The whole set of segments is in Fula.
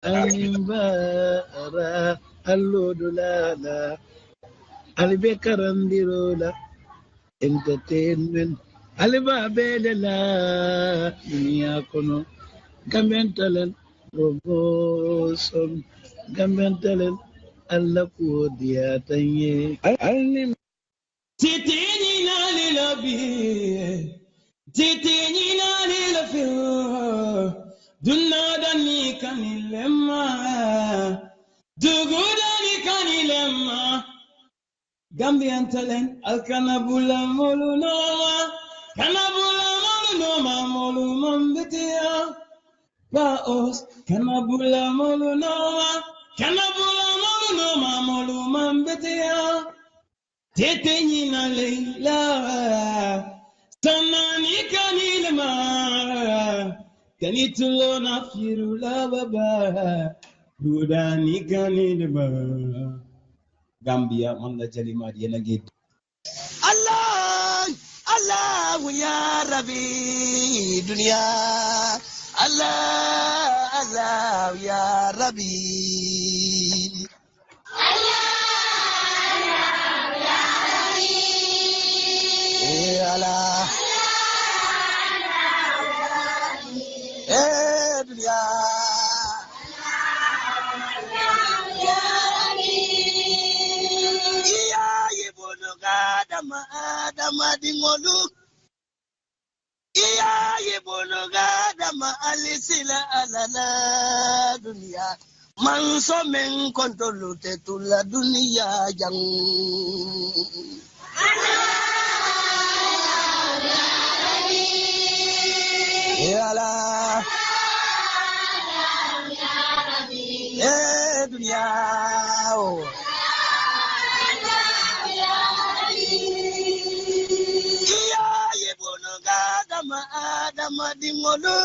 Animbara Allodulala Albekarandirola Entertainment Aliba Bedela Niakono Gambian talent promotion Gambian talent Allah Kudia Tanye Anim Titini na lilabi, titini na lilafi, dunada ni kanilema, duguda ni kanilema. Gambian talent, alkanabula molunoma, kanabula molunoma, molumambitia. Baos, kanabula molunoma, kanabula molunoma, molumambitia. Tete na leila, sanani kanilema, kanitulo na firula baba, budani kanilema. Gambia, manda jalima di nagid. Allah, Allah ya Rabbi dunia. Allah, Allah ya Rabbi. Allah, dunia. Iya ibunu gadama adama dingolu. Iya ibunu gadama alisila alala dunia. Manso men kontrolu tetula dunia jang. Allah, dunia. Iya ibunu gadama adama dingolu.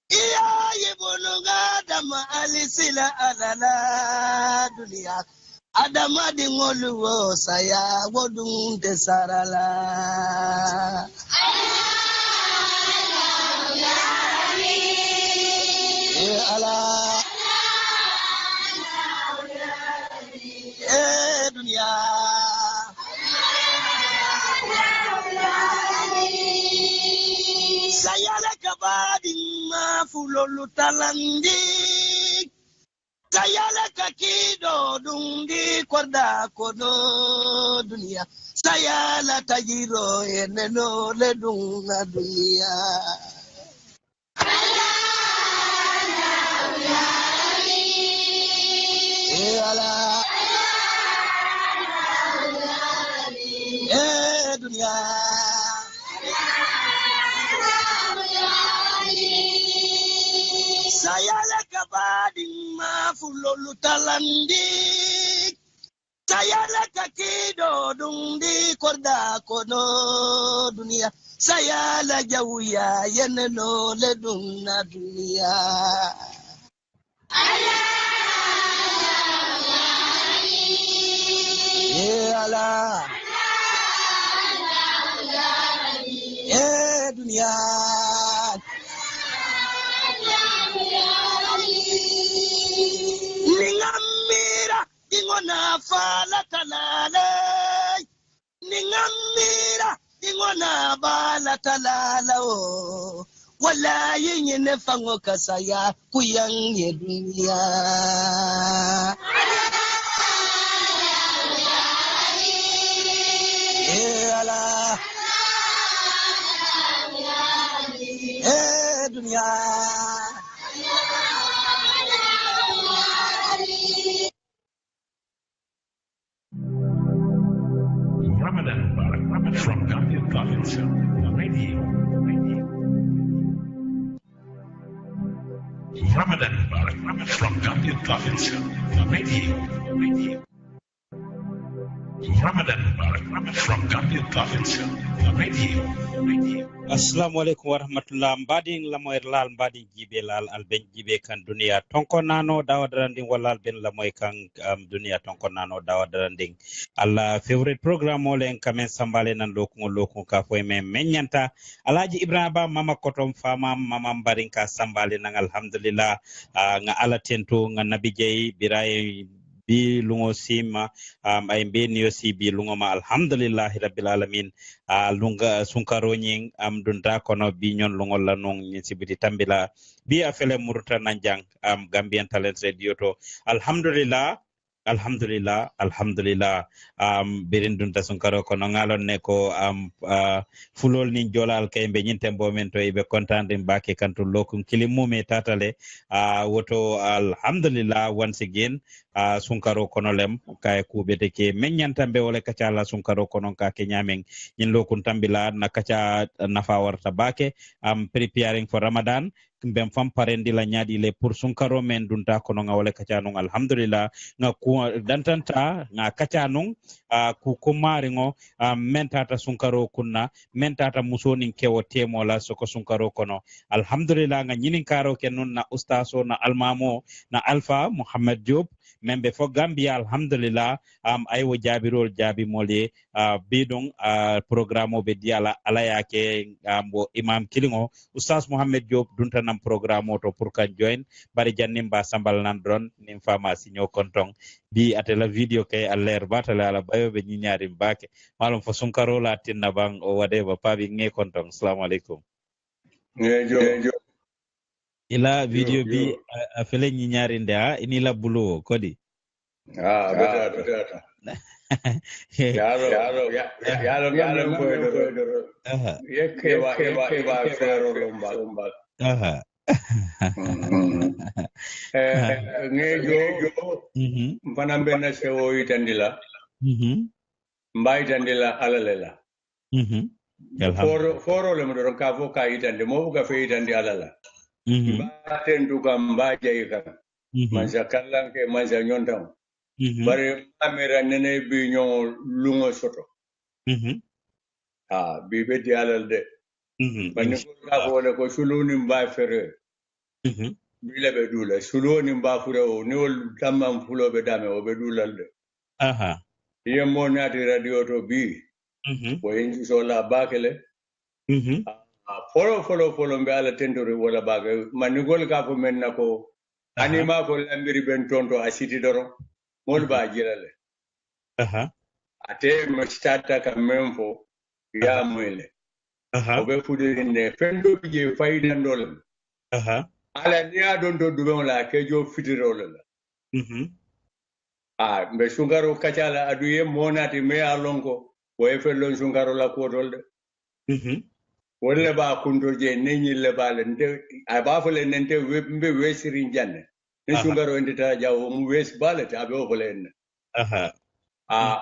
Iya ibunu gadama alisila alala dunia. Adama dingolu wo saya wodung desarala. Allah, dunia. Saya leka bading mafulolu talandi. Saya leka kido dundi korda kono dunia. Saya la tajiro eneno ledunga dunia. Allah, dunia. Saya leka bading mafulolu talandi. Saya leka kido dundi korda kono dunia. Saya la jauya yeneno ledunga dunia. Allah, dunia. Ningamira ingona fala talale. Ningamira ingona bala talala o. Wala yinye fango kasaya kuyang ye dunia. Allah, dunia. Ramadan Mubarak from Gambian Province, Radio. Ramadan Mubarak from Gambian Province, Radio. Ramadan Mubarak from Gambia Province Radio. Assalamu alaikum warahmatullah mbadin lamoy lal mbadin jibe lal alben jibe kan dunia tonko nano dawadaranding walal ben lamoy kan dunia tonko nano dawadaranding alla favorite program molen kamen sambale nan lokun ka foy men menyanta alaji ibrahima ba mama kotom fama mama mbarin ka sambale nan alhamdulillah nga ala tento nga nabi jey biray bi lungo sima ay be niyo si bi lungo ma alhamdulillah rabbil alamin lunga sunkaro nyin dunta kono bi nyon lungo la non nyin sibiti tambila bi afele murta nanjang Gambian Talents Radio to alhamdulillah birin dunta sunkaro kono ngalon ne ko fulol ni jolal kay be nyin tembo men to ibe contande mbake kanto lokum kilimume tatale woto alhamdulillah once again sunkaro kono lem kay kubete ke menyanta be wala kacala sunkaro kono ka ke nyamen nyin lokun tambila na kaca nafa warta bake preparing for Ramadan mbem fam parendi la nyaadi le pour sunkaro men dunta kono nga wala kaca non alhamdulillah nga ku dantanta nga kaca non ku kumari ngo mentata sunkaro kunna mentata musonin kewo temo la soko sunkaro kono alhamdulillah nga nyinin karo ken non na ustaso na almamo na alfa Muhammad Diop membe fo Gambia alhamdulillah aywo jabirol jabi mole bidon programme be diala ala yake bo imam kilingo ustaz Muhammad Diop dunta nam programme to pour kan join bari jannim ba sambal nan dron nim pharmacie nyo kontong bi atela video kay aller batala ala bayo be nyaari mbake malum fo sunkaro la tinna bang o wade ba pabi nge kontong assalamu alaikum ngejo ila video bi afele nyaari nda inila bulo kodi beta yalo koydoro yekke ba fero lomba ngejo mpanambe na sewo itandila mbaitandila alalela foro le mudoro ka fo ka itande mo ka fe itande alala baten duka mbaja yika manza kallanke manza nyondam bare kamera nene bi nyon lungo soto bi be di alal de bani ko ka ko le ko suluni mba fere bi le be dula suluni mba fure o ni wol tamam fulo be dame o be dulal de ye mo nati radio to bi bo enji so la bakele follow mbe ala tendori wala baga manigol ka ko men nako anima ko lambiri ben tonto asiti doro mol ba jirale ate mo stata ka memfo ya mwele obe fudinde fendo je fayda ndol ala niya don do dube wala ke jo fitirole la mbe sungaro kachala aduye monati me alonko wo e fellon sungaro la ko dolde wala ba kundo je nenyi le bale nde aba fole nente mbe wesirin janne ne sungaro ndita jawo mu wes bale ta be fole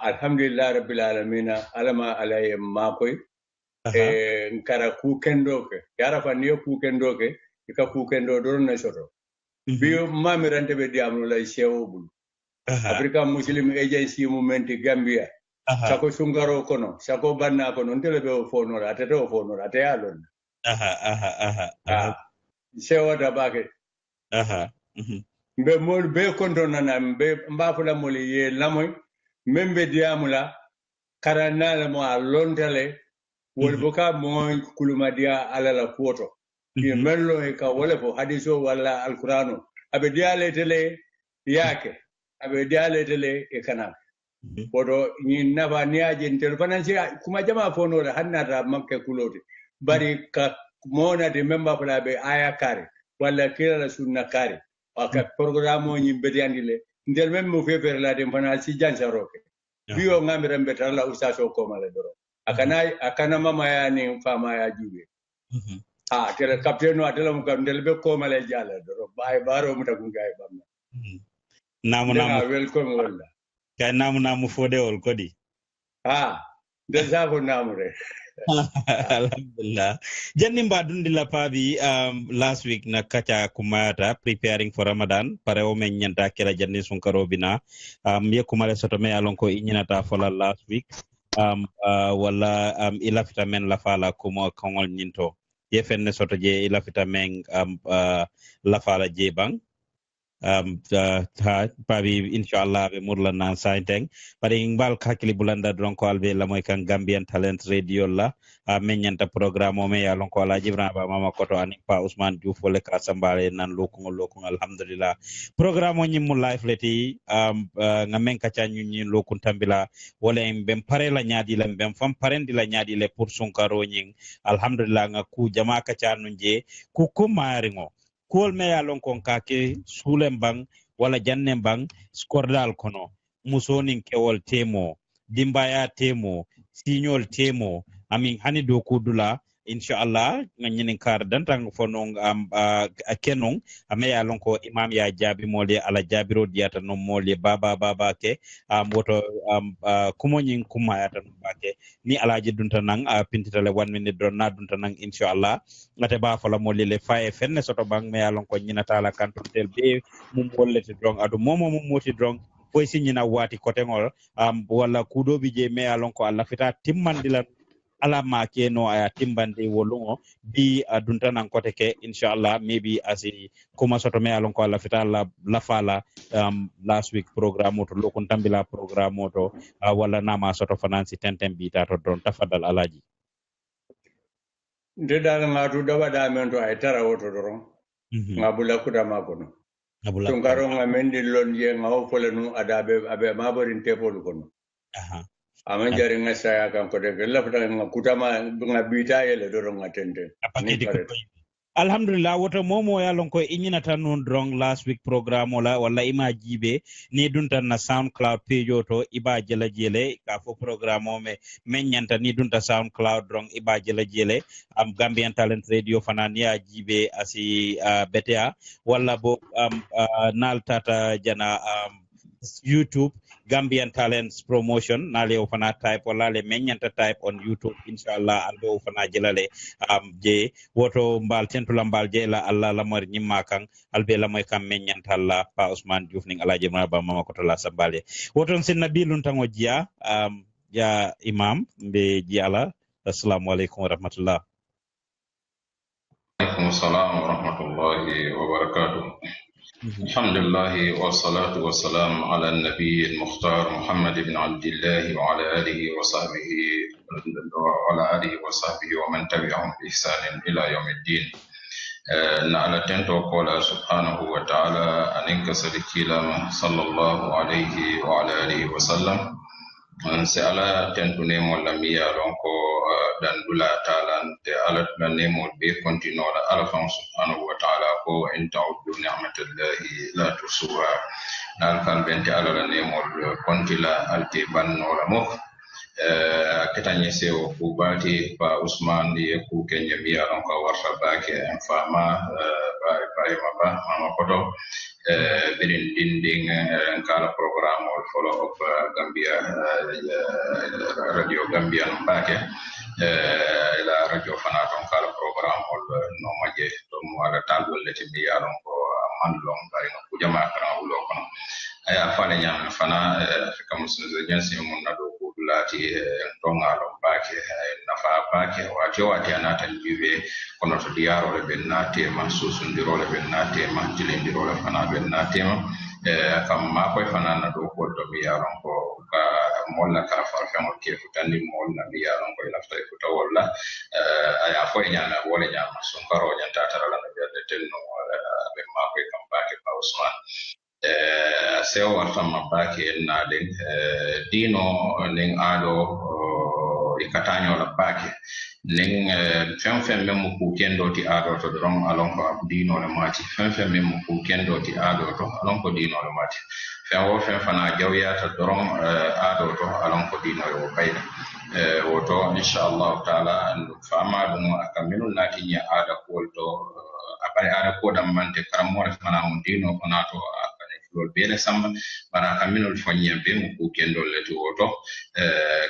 alhamdulillah rabbil alamin alama alay makoy nkara ku kendoke yara fa ne ku kendoke ka ku kendo do na soto bi mamirante be diamno lay sewo bul africa muslim agency movement Gambia sako sungaro kono sako banna kono ndele be fonora atete fonora ate alon sewa da bake be mol be kondo nana be mbafula moli ye lamoy membe diamula karana la mo alondale wol boka mo kuluma dia ala la foto ye mello e ka wala fo hadiso wala alquranu abe diale tele yake abe diale tele e kana bodo ni nafa ni ajen telefonansi kuma jama fono da hannata makke kuloti bari ka mona de memba fala be aya kare wala kira sunna kare aka programme ni bediyandile ndel mem mo fefer la dem fana si jansa roke biyo ngamira mbeta la ustaso ko mala doro akana mama ya ni fama ya jube tele captain no atela mo ndel be ko mala jala doro bay baro mutagunga e bamna namu welcome wala kay namu fode ol kodi deja ko namure Alhamdulillah. Janni mbadundi la pabi last week na kacha kumayata preparing for Ramadan pare o men nyanta kila janni sunkaro bina ye kumale soto me alon ko inyinata fola last week wala ila vitamin la fala kuma kongol nyinto ye fenne soto je ila vitamin la fala je bang pabi inshallah be murla nan sainteng pare ngbal kakili bulanda don ko albe la moy kan Gambian Talent Radio la menyanta programme o me ya lon ko ala jibra ba mama koto ani pa Ousmane Diouf wala ka sambale nan lokon alhamdulillah programme o nyim live leti ngamen ka tanyu nyi lokun tambila wala en bem pare la nyaadi la bem fam parendi la nyaadi le pour sunkaro nyin alhamdulillah nga ku jama ka tanu je ku ko maringo kol me ya lon kon kake sulen bang wala jannen bang skordal kono musonin kewol temo dimbaya temo signol temo amin hani do kudula inshallah nganyinin kar dantang fonong kenon ame ya lon ko imam ya jabi mole ala jabiro diata no mole baba ke woto kumonyin kuma ya tan bake ni alaji dunta nang pintitale 1 minute don na dunta nang inshallah ngate ba fala mole le faye fenne soto bang me ya lon ko nyinata la kanton tel be mum bollete drong adu momo mum moti drong boy sinyina wati kotengol wala kudobi je me ya lon ko alla fita timmandila ala ma keno aya timbande wolungo bi adunta nan kote ke inshallah maybe asi kuma soto me alon ko alla fita la fala last week programme to lokon tambila programme to wala nama soto finance tenten bi ta to don tafadal alaji nde dal ngatu dawa da men to ay tara woto doron ngabula kuda makono to ngaro ngamendi lon je ngaw folenu adabe abe maborin tepol kono aman jari nga saya kan ko de la fata nga kutama nga bita yele do nga tente alhamdulillah woto momo ya lon ko inyina tan non drong last week programme wala ima jibe ni dunta na SoundCloud page to iba jele ka fo programme o me menyanta ni dunta SoundCloud drong iba jele Gambian Talent Radio fanania jibe asi betea wala bo nal tata jana YouTube Gambian Talents Promotion nale ofana type wala le menyanta type on YouTube inshallah albe ofana jelale je woto mbal tentula mbal je la Allah la mar nyimma kan albe la moy kam menyanta Allah pa Ousmane Diouf ning alaje ma ba mama ko to la sabale woton sin nabilun tango jiya ya imam be jiala assalamu alaikum wa rahmatullah alaikum assalam wa rahmatullahi wa barakatuh الحمد لله والصلاة والسلام على النبي المختار محمد بن عبد الله وعلى آله وصحبه ومن تبعهم بإحسان إلى يوم الدين نعلى تنتو قول سبحانه وتعالى أنك سلكيلا صلى الله عليه وعلى آله وسلم سألا تنتو نيمو لميا لونكو دندولا تالا على نيمو بي كونتينو على فان سبحانه وتعالى كو إن تعودوا نعمة الله لا تحصوها نالكال بنت على نيمو كونتيلا التيبان ولا مخ ketanye seo kubati pa Usman ye ku Kenya biya on ko warta bake fama ba mama koto birin dinding kala program or follow up Gambia radio Gambia bake la radio fanaton kala program or no maje to mo ala talbol leti biya on ko mandlong bari no ku jama kana ulo kono aya fane nyam fana Afrika musulman jansi mun na do lati tongalo bake nafa bake wati anata jibe kono to diaro le bennate ma susundiro le bennate ma tilindiro le fana bennate ma kam ma ko fana na do ko to mi yaron ko ka molla ka farfa mo ke futandi molla mi yaron ko lafta ko to walla aya fo nyana wala nyama son karo nyanta tara la be tenno be ma ko kam bake pa Usman sewa wartama bake naden dino ning ado ikatanyo la bake ning fem memo ku kendo ti ado to dron alon ko dino le mati fem memo ku kendo ti ado to alon ko dino le mati fem fana jawya to dron ado to alon ko dino le bayda woto inshallah taala fama dum akaminu nati nya ada ko to abare ada ko dam mante karamo fana on dino konato fulol be samba bara kaminol fonye be mu ku kendol le to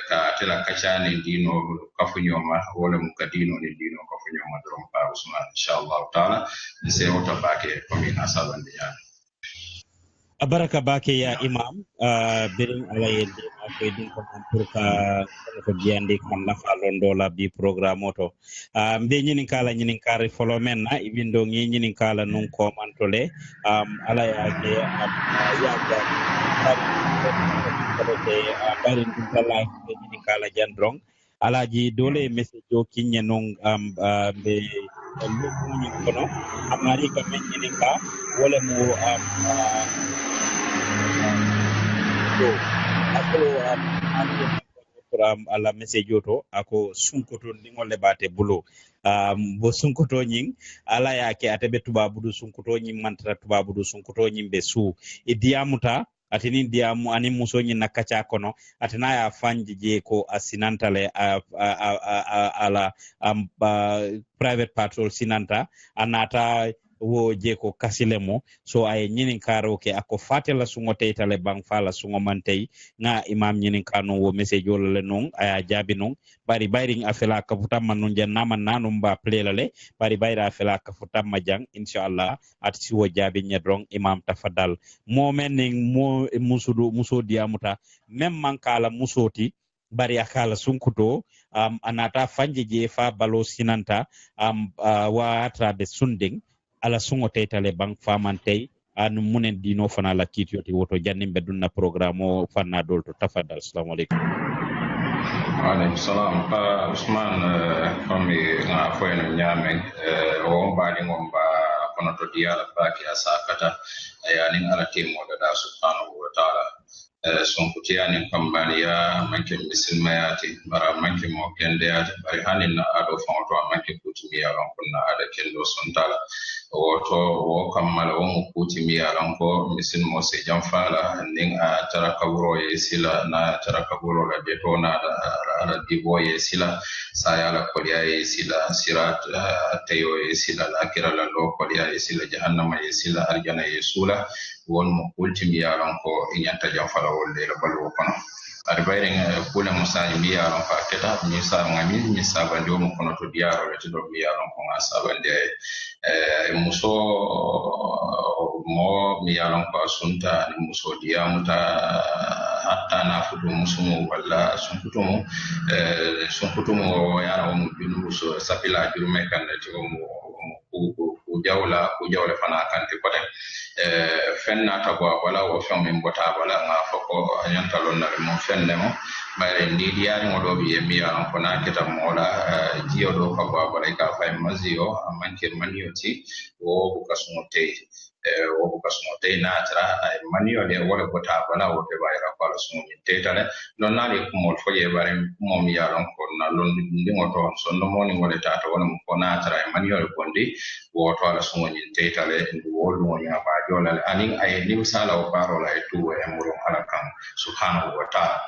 ka tela kachani dino kafunyoma wala mu kadino ni dino kafunyoma drum pa Usman inshallah taala se wota bake komina sabande ya abaraka bake ya imam birin alayende ko din ko pour ka ko biande kam nafa londola bi programme oto mbe nyinin kala nyinin kare folomen na ibindo ngi nyinin kala non ko mantole ala ya ke ya barin dum kala nyinin kala jandrong alaji dole message o kinye non be lokuni kono amari ka men nyinin ka wala mo ala message oto ako sunkoto ndingol lebate bulo bo sunkoto nying ala yake atebe tubabudu sunkoto nying mantata tubabudu sunkoto nying be su e diamuta atini diamu ani muso nyi nakacha kono atina ya fanji je ko asinantale ala private patrol sinanta anata wo je ko kasilemo so ay nyinin karo ke ako fatela sungo teytale bang fala sungo mantey nga imam nyinin kano wo message le non aya jabi non bari bayring afela ka futam man non jannama nanum ba plelale bari bayra afela ka futam majang inshallah at si wo jabi nyedrong imam tafadal momen mo muso diamuta mem man kala musoti bari akala sunkuto anata fanje je fa balo sinanta wa atra de sunding ala sungo teytale bang famantey anu munen dino fana la kitiyoti woto jannimbe dunna programme o fanna dolto tafadal assalamu alaikum Alaikum salam Usman komi nga foyno nyame o mbali ngomba kono to diala baki asakata yani ala temo da subhanahu wa ta'ala sonkutiyani pambaniya manke misilmayati bara manke mo kendeyati bari hanin na ado fonto manke kutimiya kunna ada kendo sontala woto wo kammala wo mu kutimiya ko misil mo se jamfala ning a tarakaburo ye sila na tarakaburo la detona ala dibo ye sila sayala koliya ye sila sirat tayo ye sila lakira la lo koliya ye sila jahannama ye sila arjana ye sula won mo ultimi yaron ko inyanta jamfala wolle la balu kono ari bayre kula musaji bi yaron fa keta mi sa ngami mi sa bande mo kono to diaro le to bi yaron ko sa bande muso mo mi yaron ko sunta ni muso diamuta hatta na fudu musumu wala sunkutumo yara mo binu so sapila jurume kan to mo ku jawla fana kan te kote fenna tagwa wala wo fam min bota wala nga fako anyanta lonna mo fenne mo bare ndi diari mo do bi mi yaran ko na keta mo la jiyo do ko ba bare ka fay mazio amanke manioti wo ko kasumote na tara manio de wala bota wala wo be bayra ko la sumo tetale non na le ko mo foye bare mo mi yaran ko na lon ndi mo to so no mo ni mo de tata wala mo ko na tara manio ko ndi wo to la sumo tetale ndi wo lo nya ba jolal anin ay limsala o parola e tuwo e muro ala kan subhanahu wa ta'ala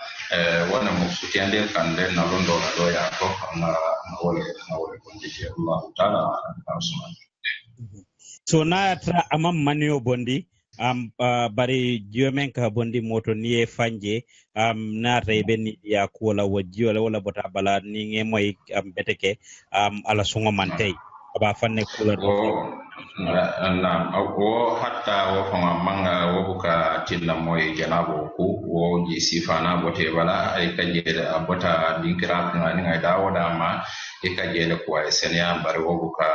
wona mo sutiande kan den na londo na do ya ko na wala ko ndi Allah ta'ala subhanahu so na tra amam manio bondi bari jomen ka bondi moto niye fanje na rebe ni ya kola wajio wala bota bala ni nge moy beteke ala sungo mantay aba fanne kula do na wo hatta wo fanga manga wo buka tinna moy janabo ku wo ji sifana bote bala ay kajere abota dinkira ngani ngai dawo dama e kajele ko ay senya bare wo buka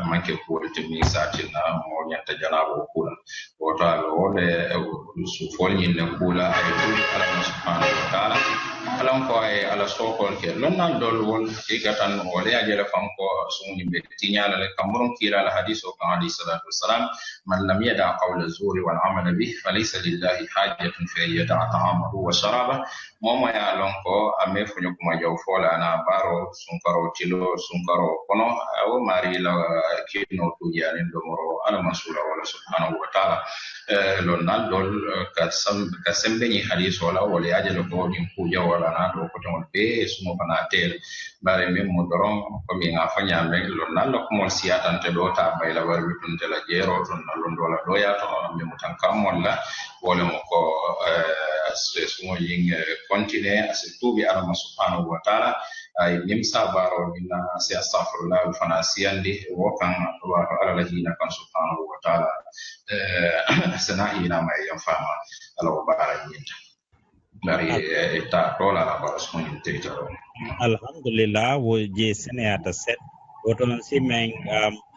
manke ko de mi satina mo nyanta janabo kula wo ta wo de su folni ne kula ay ku ala subhanahu wa ta'ala alam ko ay ala sokol ke lonna dol won e gatan o le ajele fanko sunu be tinyala le kamuron kila al hadiso kan hadis sallallahu alaihi wasallam man lam yada qawla zuri wal amal bih falaysa lillahi hajatun fi yada ta'amahu wa sharaba momo ya lonko ame funyo kuma jaw fola na baro sunkaro tilo sunkaro kono o mari la kino tu yani do moro ala masula wala subhanahu wa ta'ala lon nal dol ka sembe ni hadiso wala wala ajele ko din ku jaw la na do ko ton be sumo fana tel bare min mo doron ko mi nga fanya me lo nalla ko mo siatan te do ta bay la war bitun te la jero ton na londo la do ya to mi mo tan kam wala wala mo ko sumo yin continue asitubi ala subhanahu wa ta'ala ay nimsa baro minna si astaghfirullah fana siyandi wo kan wa ala lahina kan subhanahu wa ta'ala sanahi na mai yafama ala bara yinta dari ta tola la bara sun yinta alhamdulillah wo je sene ata set woto non si men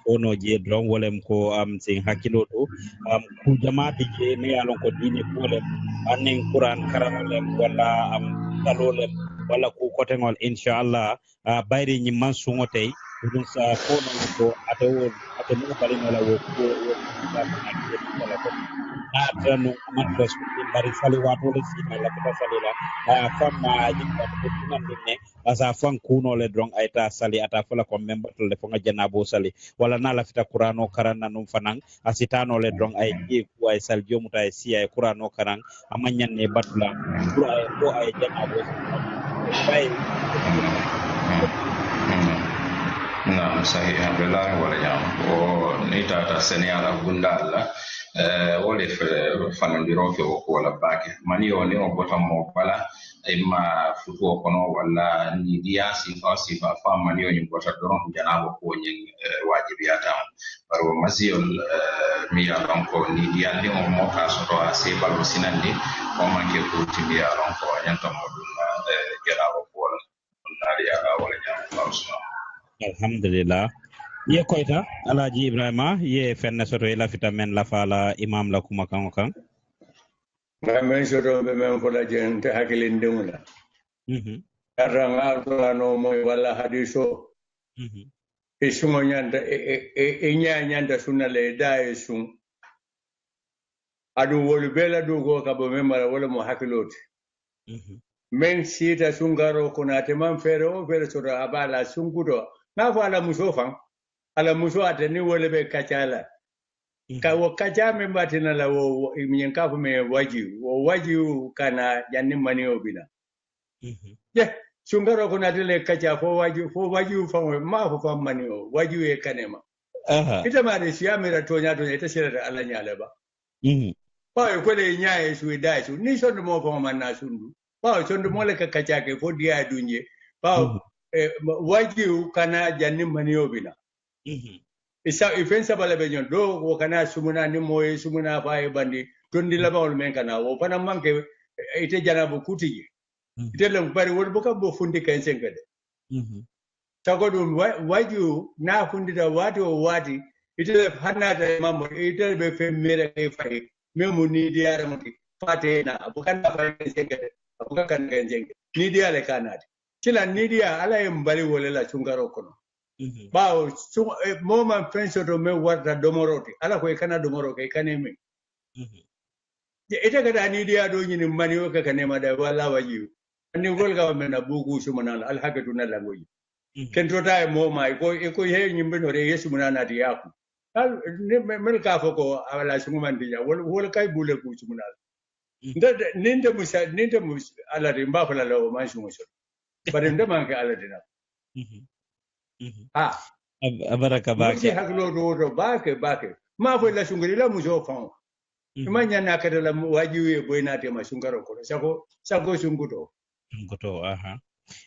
ono je dron wolem ko sin hakilo to ku jamaati je ne alon ko dine bolem anen quran karamolem wala talolem wala ku kotengol inshallah bayri ñi man sungo tay dum sa ko non ko ate mo bari no la wo ko wala ko no man ko bari sali wato le si la ko sali la famma ji ko tunan ne asa fan kuno le drong ayta sali ata fala ko member to le fonga janabo sali wala na la fita qur'ano karanna num fanan asitano le drong ay ji ko ay sal jomuta ay si ay qur'ano karan amanyan ne batula ko ay janabo bay na sahih alhamdulillah wala jam o nita ta seniala gundalla wole fanandiro fe o wala bake mani o ne o bota mo bala imma futu kono wala ni dia sifa fa mani o ni bota doron janabo ko nyen wajibiyata baro masiol mi ya ko ni dia ne o mo ka so to ase balo sinandi o manke ko tibiya ron ko nyanta mo dun janabo ko wala nari ala wala jam alhamdulillah ye koyta alaji ibrahima ye fenne soto ila fitamen la fala imam la kuma kan men soto be men ko la jente hakilin demula aranga to no moy wala hadiso e sumo nyanda e nyanda sunale dae sun adu wolu bela du go ka bo memara wala mo hakiloti men sita sungaro kunate man fere o fere soto abala sungudo na fa ala muso fan ala muso atani wole be kachala ka wo kacha me batina la wo minyen ka fu me waji kana janni mani obina ye sungaro kunate le kacha fo waji fan ma fo fan mani o waji e kanema ita ma de siya mira to nya ita sira ala nya le ba pa ko le nya e su dai su ni so mo fa man na sundu pa so ndo mo le kacha ke fo dia dunje pa waji kana janni mani obina isa ifensa bala be nyon do wo kana sumuna ni moye sumuna fa e bandi tondi la bawol men kana wo fana manke ite janabu kutiji ite lon bari wol boka bo fundi kan senkade tago dum waji na fundi da wati ite hanna da mammo ite be femere e fa memu ni diara mo fate na bukan fa senkade bukan kan senkade ni diara kanati kila nidia ala mbali wole la chungaro kono bao moma penso to me warta domoroti ala ko kana domoro ke kaneme ita kada nidia do nyini mani o ka kanema da wala waji ani gol ga mena bugu sumana al hakatu na langoyi kento ta moma ko he nyimbe no re yesu munana ti yaku al mel ka foko ala sumuman dia wol kai bule ku sumana ninde musa ala rimba fala lawo man sumuso bare ndema ke ala dina baraka bake haklo do bake ma fo la sungari la muso fa imanya na kada la wajiwe boyna te ma sungaro ko sako sunguto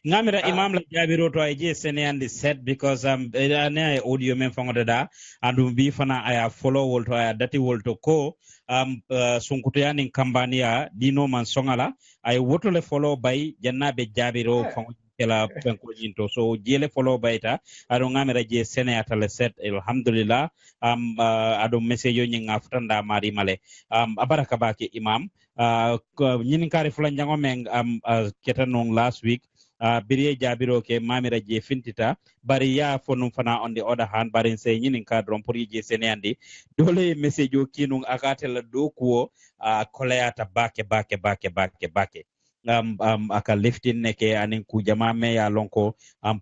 ngamira imam la jabiro to ay je seneyandi set because ane audio men fangoda da andum bi fana aya follow wol to aya dati wol to ko sunkuto yani kambania dino man songala ay wotole follow bay jannabe jabiro fangoda kela penko jinto so jele follow bayta ado ngamira je seneyata le set alhamdulillah ado message yo nyinga futanda mari male abaraka bake imam nyinin kare fulan jango men ketanong last week biriye jabiro ke mamira je fintita bari ya fonum fana on the other hand bari se nyinin kadron pour je seneyandi dole message o kinung akatela do ko koleata bake aka liftin neke anin ku jama me ya lonko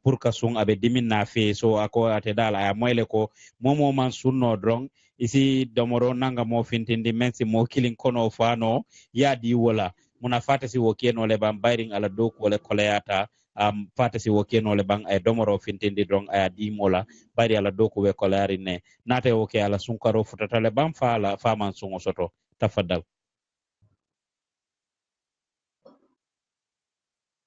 pour ka sun abe dimin na fe so ako ate dala ya moyle ko momo man sunno drong isi domoro nanga mo fintindi mensi mo kilin kono fano ya di wala muna fata si wo keno le bam bayring ala doku wala koleyata fata si wo keno le bang ay domoro fintindi dong ay di mola bari ala doku we kolari ne nate wo ke ala sunkaro futata le bam fala faman sungo soto tafaddal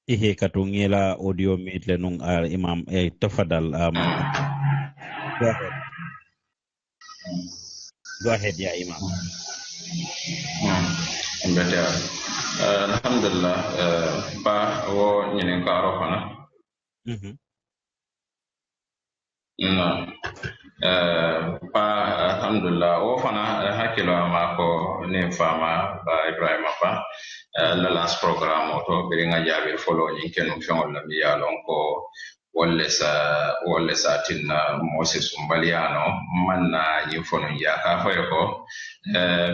ihe katungila audio meet le nung imam tafaddal go ahead ya imam better alhamdulillah ba wo nyinen karo kana no ba alhamdulillah wo fana hakilo ma ko ne fama ba Ibrahima pa la last program to be nga jabe follow nyin kenu fengol la mi yalon ko wolle sa tinna Moses Umbaliano manna yin fono ya ka foyo ko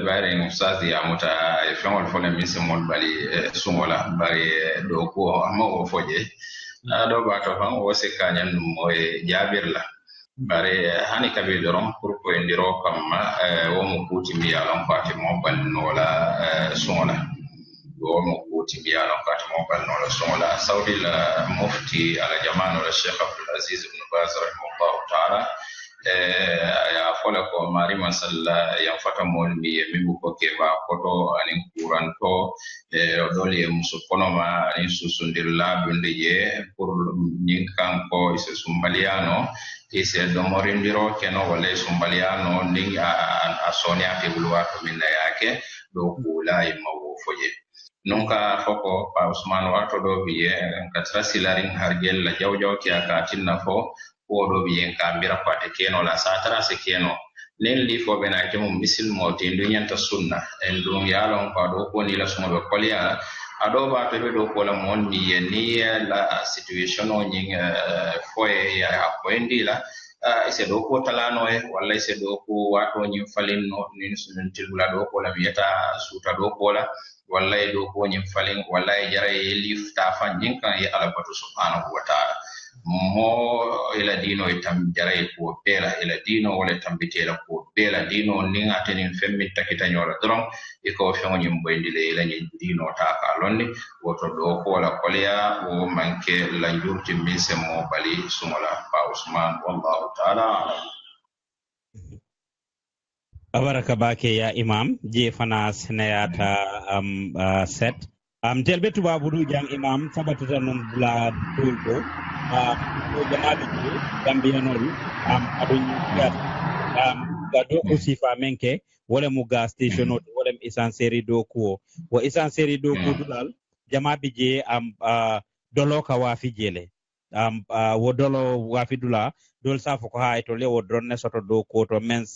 bare musazi ya muta fengol fono mi semol bali sumola bare do ko mo foje do ba to fan o se kanyan moy jabirla bare hani kabe doron pour ko endiro kamma wo mo kuti mi yalon pati mo bannola sumola wo mo kuti mi yalon pati mo bannola sumola saudi la mufti ala jamano la Sheikh Abdul Aziz ibn Baz rahimahullah ta'ala ya fola ko mari masalla ya fata mon mi mi ko ke ba koto ani kuranto dole musu konoma ani susundilla bunde je pour nyin kanko ise sumbaliano ise domorindiro keno wala sumbaliano ning a sonia te bulwato minna yake do kula imawo foje nunka foko pa Usman wato do biye katra silarin hargel la jawjaw ti aka tinna fo wodo biyen kambira kwate keno la satara se keno nen li fo bena ke mum misil moti ndu nyanta sunna en dum yalon ko do ko ni la sumo be kolya ado ba to be do ko la mon mi yeni la situation o nyin foye ya ko endila ise do ko talano e walla ise do ko wato nyin falin no ni sunan tilula do ko la miyata suta do ko la walla do ko nyin falin walla jara e lifta fan nyin kan ya ala batu subhanahu wa ta'ala mo ila dino itam jaray ko bela ila dino wala tambitela ko bela dino ninga tenin femmi takita nyora dron e ko fengo nyim boyndile ila nyi dino ta ka lonni woto do ko la kolya o manke la yurti mise mo bali sumola ba Usman wallahu ta'ala abaraka bake ya imam je fana senayata set telbe tubabudu jang imam sabatata non bula doldo jamaade ko gambiyanol adon gas gado ko sifa menke wala mu gas station wala essentiel do ko wo essentiel do ko dulal jamaabe je dolo ka wafi jele wo dolo wafi dula dol safo ko hay to le wo dronne soto do ko to men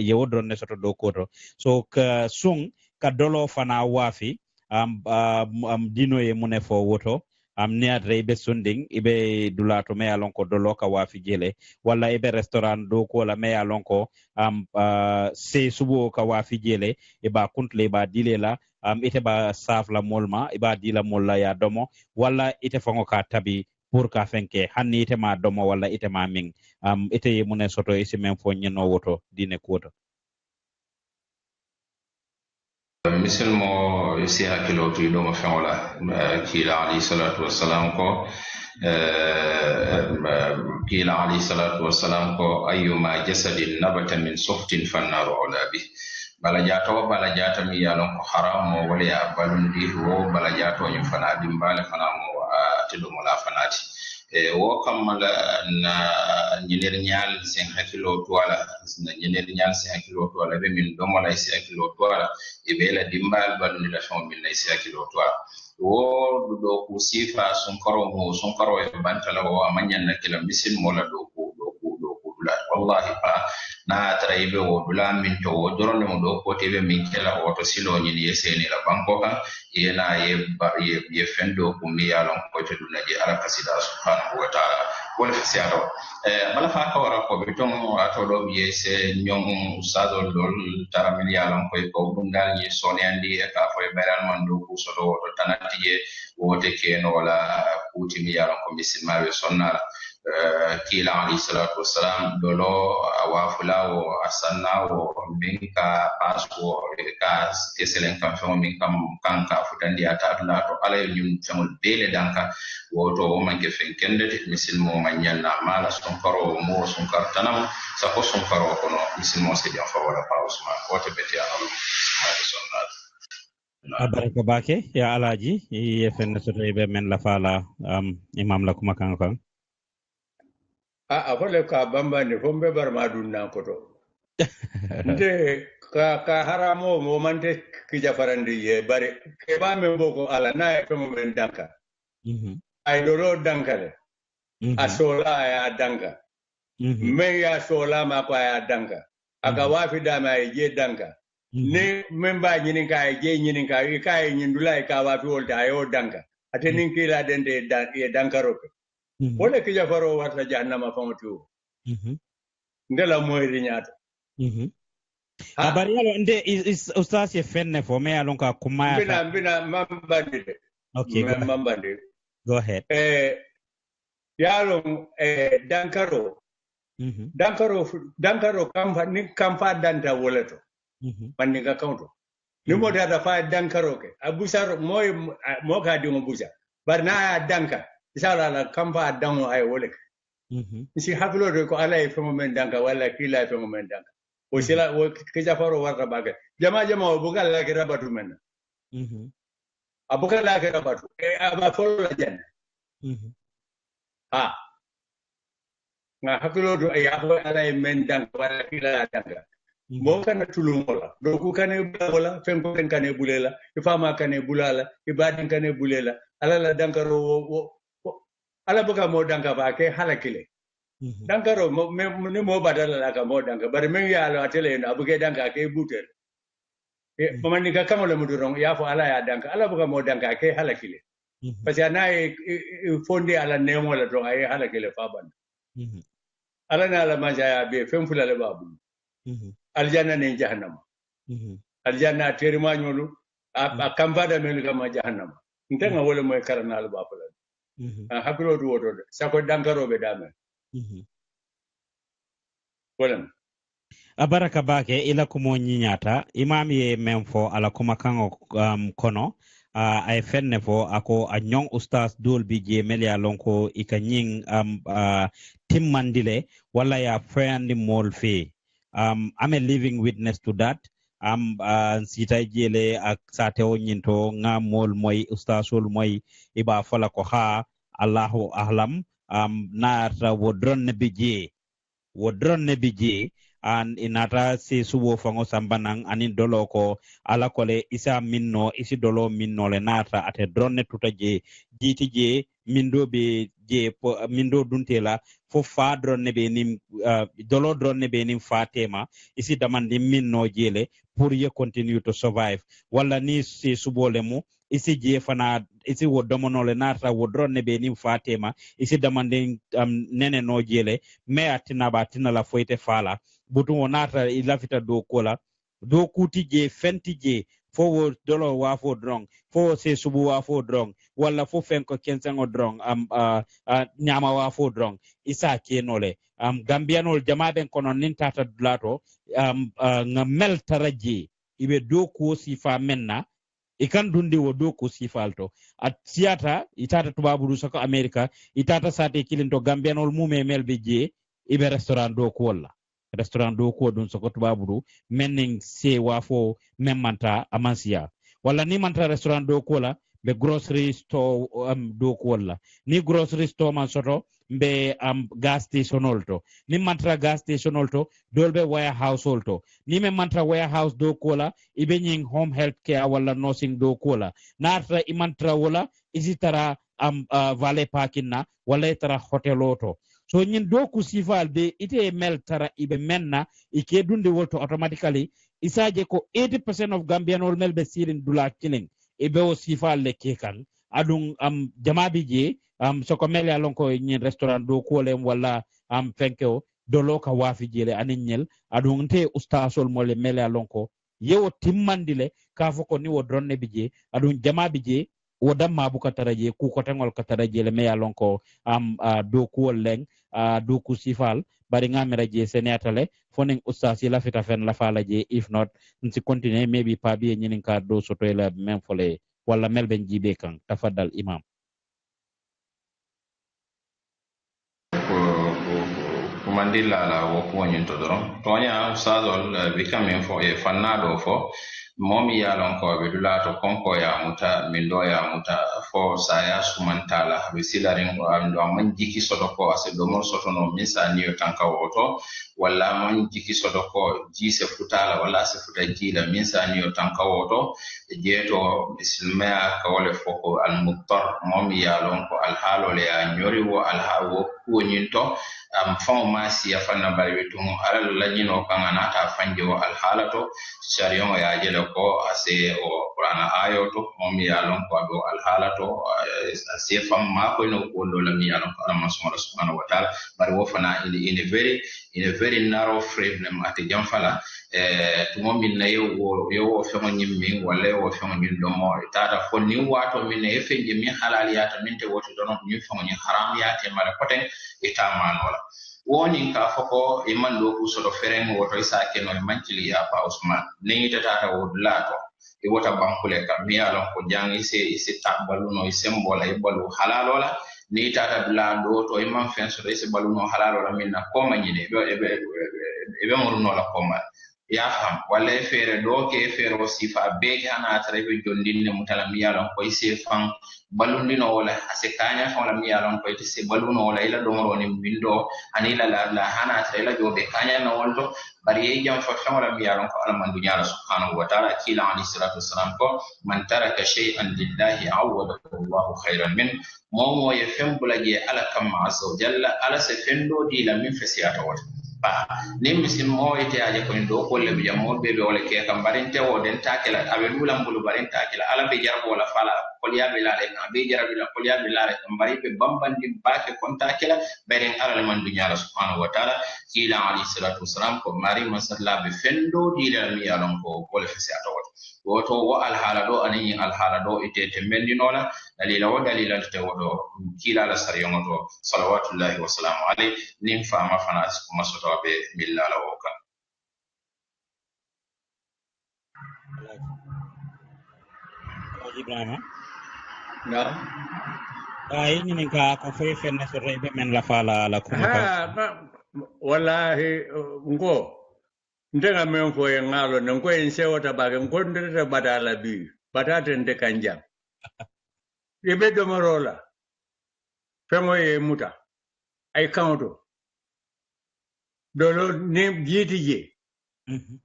ye wo dronne soto do ko to so ka sung ka dolo fana wafi dino e munefo woto neatre ibe sunding ibe dulato me alon ko dolo ka wafi jele wala ibe restaurant do ko la me alon ko se subo ka wafi jele e ba kuntle ba dilela ite ba saf la molma e ba dila molla ya domo wala ite fango ka tabi pour ka fenke hanni ite ma domo wala ite ma ming ite mune soto isi men fo nyeno woto dine koto misilmo si hakkilo to ɗo mo fewola kiila alayhi salatu wassalam ko kiila alayhi salatu wassalam ko ayyuma jasadin nabata min suhtin fannaru awla bih bala jatawo bala jatami yalon ko haram mo wala ya balundi wo bala jato nyum fana dimbale fana mo teɗomo la fanati wo kammala na ñiner ñaal sen hakkilo toala na ñiner ñaal sen hakkilo toala be min domola sen hakkilo toala e be la dimbal balni la fon min sen hakkilo toala wo do ko sifa sun karo e bantala o amanyan na kila misin mola do ko dula wallahi pa na taraybe wo dula min to wo doronde mo do ko tebe min kala o to silo ni yeseni la banko ka yena ye fendo ko mi yalon ko to dula je ala kasida subhanahu wa ta'ala wala fasiado bala fa ka wara ko biton ato do yese nyom usado dol taramil yalon ko bundal ni sonandi e ka fo beral man do ko so do tanati je wote ke no wala kuti mi yalon ko misilma be sonnala kila alayhi salatu wassalam dolo awafula wo asanna wo minka paswo ka eselen kan fo min kam kanka futandi ata la to ala nyum famul bele danka woto o manke fen kende misilmo manyalla mala son faro mo son kartanam sa ko son faro kono misilmo se dia fa wala pa usman wote beti ala abaraka bake ya alaji yefen soto be men la fala imam la kuma kan kan a fole ka bambande fombe bar madunna koto nde ka haramo mo mante kija farandi ye bare ke ba men boko ala na e femo men danka ay doro dankale asola ya danka men ya sola ma pa ya danka aga wafi dama ay je danka ne memba nyinin ka je nyinin ka ka nyindula ka wafi wolta ayo danka atenin kila dende e dankaroke wala ki jafaro warta jahannama famatu ndela moyri nyaata abari yalo nde ustaz ye fenne fo me alon ka kuma bina mambande okay mambande go ahead yalo dankaro kamfa danta woleto manni ga kaunto ni mo data fa dankaro ke abusar moy mo ka di mo busa barna danka isala la kamfa dango ay wolek si haklo de ko ala e femo men danka wala kila e femo men danka o sila o ke jafaro warta baga jama o bugal la ke rabatu men abugal la ke rabatu e aba folo la jan ha nga haklo do ay abo ala e men danka wala kila danka mo kana tulumola do ku kane wala fen ko kane bulela ifama kane bulala ibadin kane bulela ala la dankaro ala buka mo danka ba ke halakile dankaro ni mo badala la ka mo danka bari men ya ala tele na buke danka ke buter e mamani ka kamole mudurong ya fo ala ya danka ala buka mo danka ke halakile parce que na e fondi ala nemo la to ay halakile fa ban ala na ala majaya be fem fulale babu aljanna ne jahannama aljanna terima nyolu a kambada men kama jahannama ntenga wala moy karana al bafala hakilo do wodo sako dankarobe dame wala abaraka bake ila kumo nyinyata imam ye memfo ala kuma kango kono ay fenne fo ako a nyong ustaz dol bi je melia lonko ikanyin timmandile wala ya friend mol fe I'm a living witness to that. Sita jele ak sateo nyinto nga mol moy ustasol moy iba fala ko ha Allahu ahlam naata wodron ne bije an inata se subo fango sambanang anin dolo ko ala kole isa minno isi dolo minno le nata ate dronne tuta je jiti je mindo be je mindo duntela fo fa dronne be nim dolo dronne be nim fatema isi damandi minno jele pour ye continue to survive wala ni se subo le mu isi je fana isi wo domono le nata wo dronne be nim fatema isi damandi nene no jele me atina batina la foite fala butu wonata ilafita do kola do kuti je fenti je fo dolo wa fo drong fo se subu wa fo drong wala fo fenko kensango drong nyama wa fo drong isa kenole gambianol jamaben kono nintata dulato nga mel taraji ibe do ko sifa menna ikan dundi wo do ko sifalto at siata itata tubabu sako america itata sate kilinto gambianol mume melbe je ibe restaurant do ko wala restaurant do ko dun soko tubabu menning se wafo memanta amansia wala ni manta restaurant do ko la be grocery store do ko wala ni grocery store man soto be gas station olto ni manta gas station olto dolbe warehouse olto ni me manta warehouse do ko la ibe nying home health care wala nursing do ko la natra imantra wala isitara vale parking wala tara hotel auto so nyin doku sifal be ite mel tara ibe menna ike dunde wolto automatically isaje ko 80% of Gambian mel be sirin dula killing ibe o sifal le kekan adun jamabi je soko mel ya lonko nyin restaurant do ko lem wala fenkeo dolo ka wafi jele aninyel adun te ustasol mole mel ya lonko yewo timmandile ka foko ni wo dronne bije adun jamabi je wo damma bu kataraje ku ko tangol kataraje le me yalon ko am do ku leng do ku sifal bari ngamira je senatale foning ustaz la fita fen la fala je if not nsi continue maybe pa bi nyinin ka do soto la même fole wala melben jibe kan tafaddal imam kumandilla la wo kuwoñin to doron toña ustadol bikam min fo e fannaɗo fo momi yalon ko ɓe dulato konko ya muta min ɗo ya muta fo saya sumantala ɓe silarin ɗo amman jiki soto ko ase ɗomol sotono min sa niyo tanka woto walla man jiki soto ko jiise futala walla ase futa jiila min sa niyo tanka woto jeeto bisilmaya kawole fo ko almuttar momi yalon ko alhaalole ya ñori wo alhawo kuwoñin to faŋo maa siya fanna bari ɓe tuŋ ala la ñino kaŋ a naata fanje wo alhaala to sariyoŋo ye a je le ko a se o qur'ana ayo to moom ye a loŋ ko a be alhaala to a se faŋ maa koyno kuwol do la miŋ ye a loŋ ko ala maŋ suŋo la subhanahu wa taala bari wo fana in a very narrow frame lem ate janfa la tumo min na ye wo feŋo ñiŋ miŋ walla ye wo feŋo ñiŋ domo taata fo niŋ waato miŋ na ye feŋ je miŋ halaliyaata miŋ te woto dono ñiŋ feŋo ñiŋ haramyaate mala koteŋ ita maanoo la woni ka foko iman do ku soto fereng woto isa keno mancili ya pa Usman ni tata wo lato e wota bankule kam mi alon ko jangi se tabalu no sembola e balu halalola ni tata la do to iman fen so se balu no halalola minna ko manyine be mo no la ko ma ya fam wala fere do ke fere o sifa be kana tare be jondinne mutala mi alon ko ise fam balundino wala ase kanya fon la mi yalon ko ite se baluno wala ila domoro ni windo anila la hana ase ila jobe kanya na woldo bari e jam fa fon la mi yalon ko ala mandu nyala subhanahu wa ta'ala kila ali salatu wassalam ko man taraka shay'an lillahi awadahu Allahu khairan min momo ye fembula je ala kam azza wa jalla ala se fendo di la min fesiyata wata ba ni misin mo ite aje ko ndo ko le biya mo bebe wala ke kam barinte o den takela abe dulam bulu barin takela ala be jarbo wala fala kolya be laare kam be jarabi la kolya be laare kam bari be bambandi baake kon takela berin ala man dunya subhanahu wa ta'ala kila ali salatu wassalam ko mari masalla be fendo di la mi alon ko le fesiyata wata woto wo alhaala ɗo anin alhaala ɗo itete mendinola dalila wo dalila te woɗo kiilala sariyongo to salawatullahi wasalamu aley nin fama fana masotoɓe millala o kan Ibrahima na ay ñinin ka ko fe fenne so rebe men la fala la kuma wallahi ngo ndenga men ko e ngalo nan ko en sewata baga ngondere badala bi batata nde kanjam ibe do morola fengo e muta ay kanto dolo ne jitije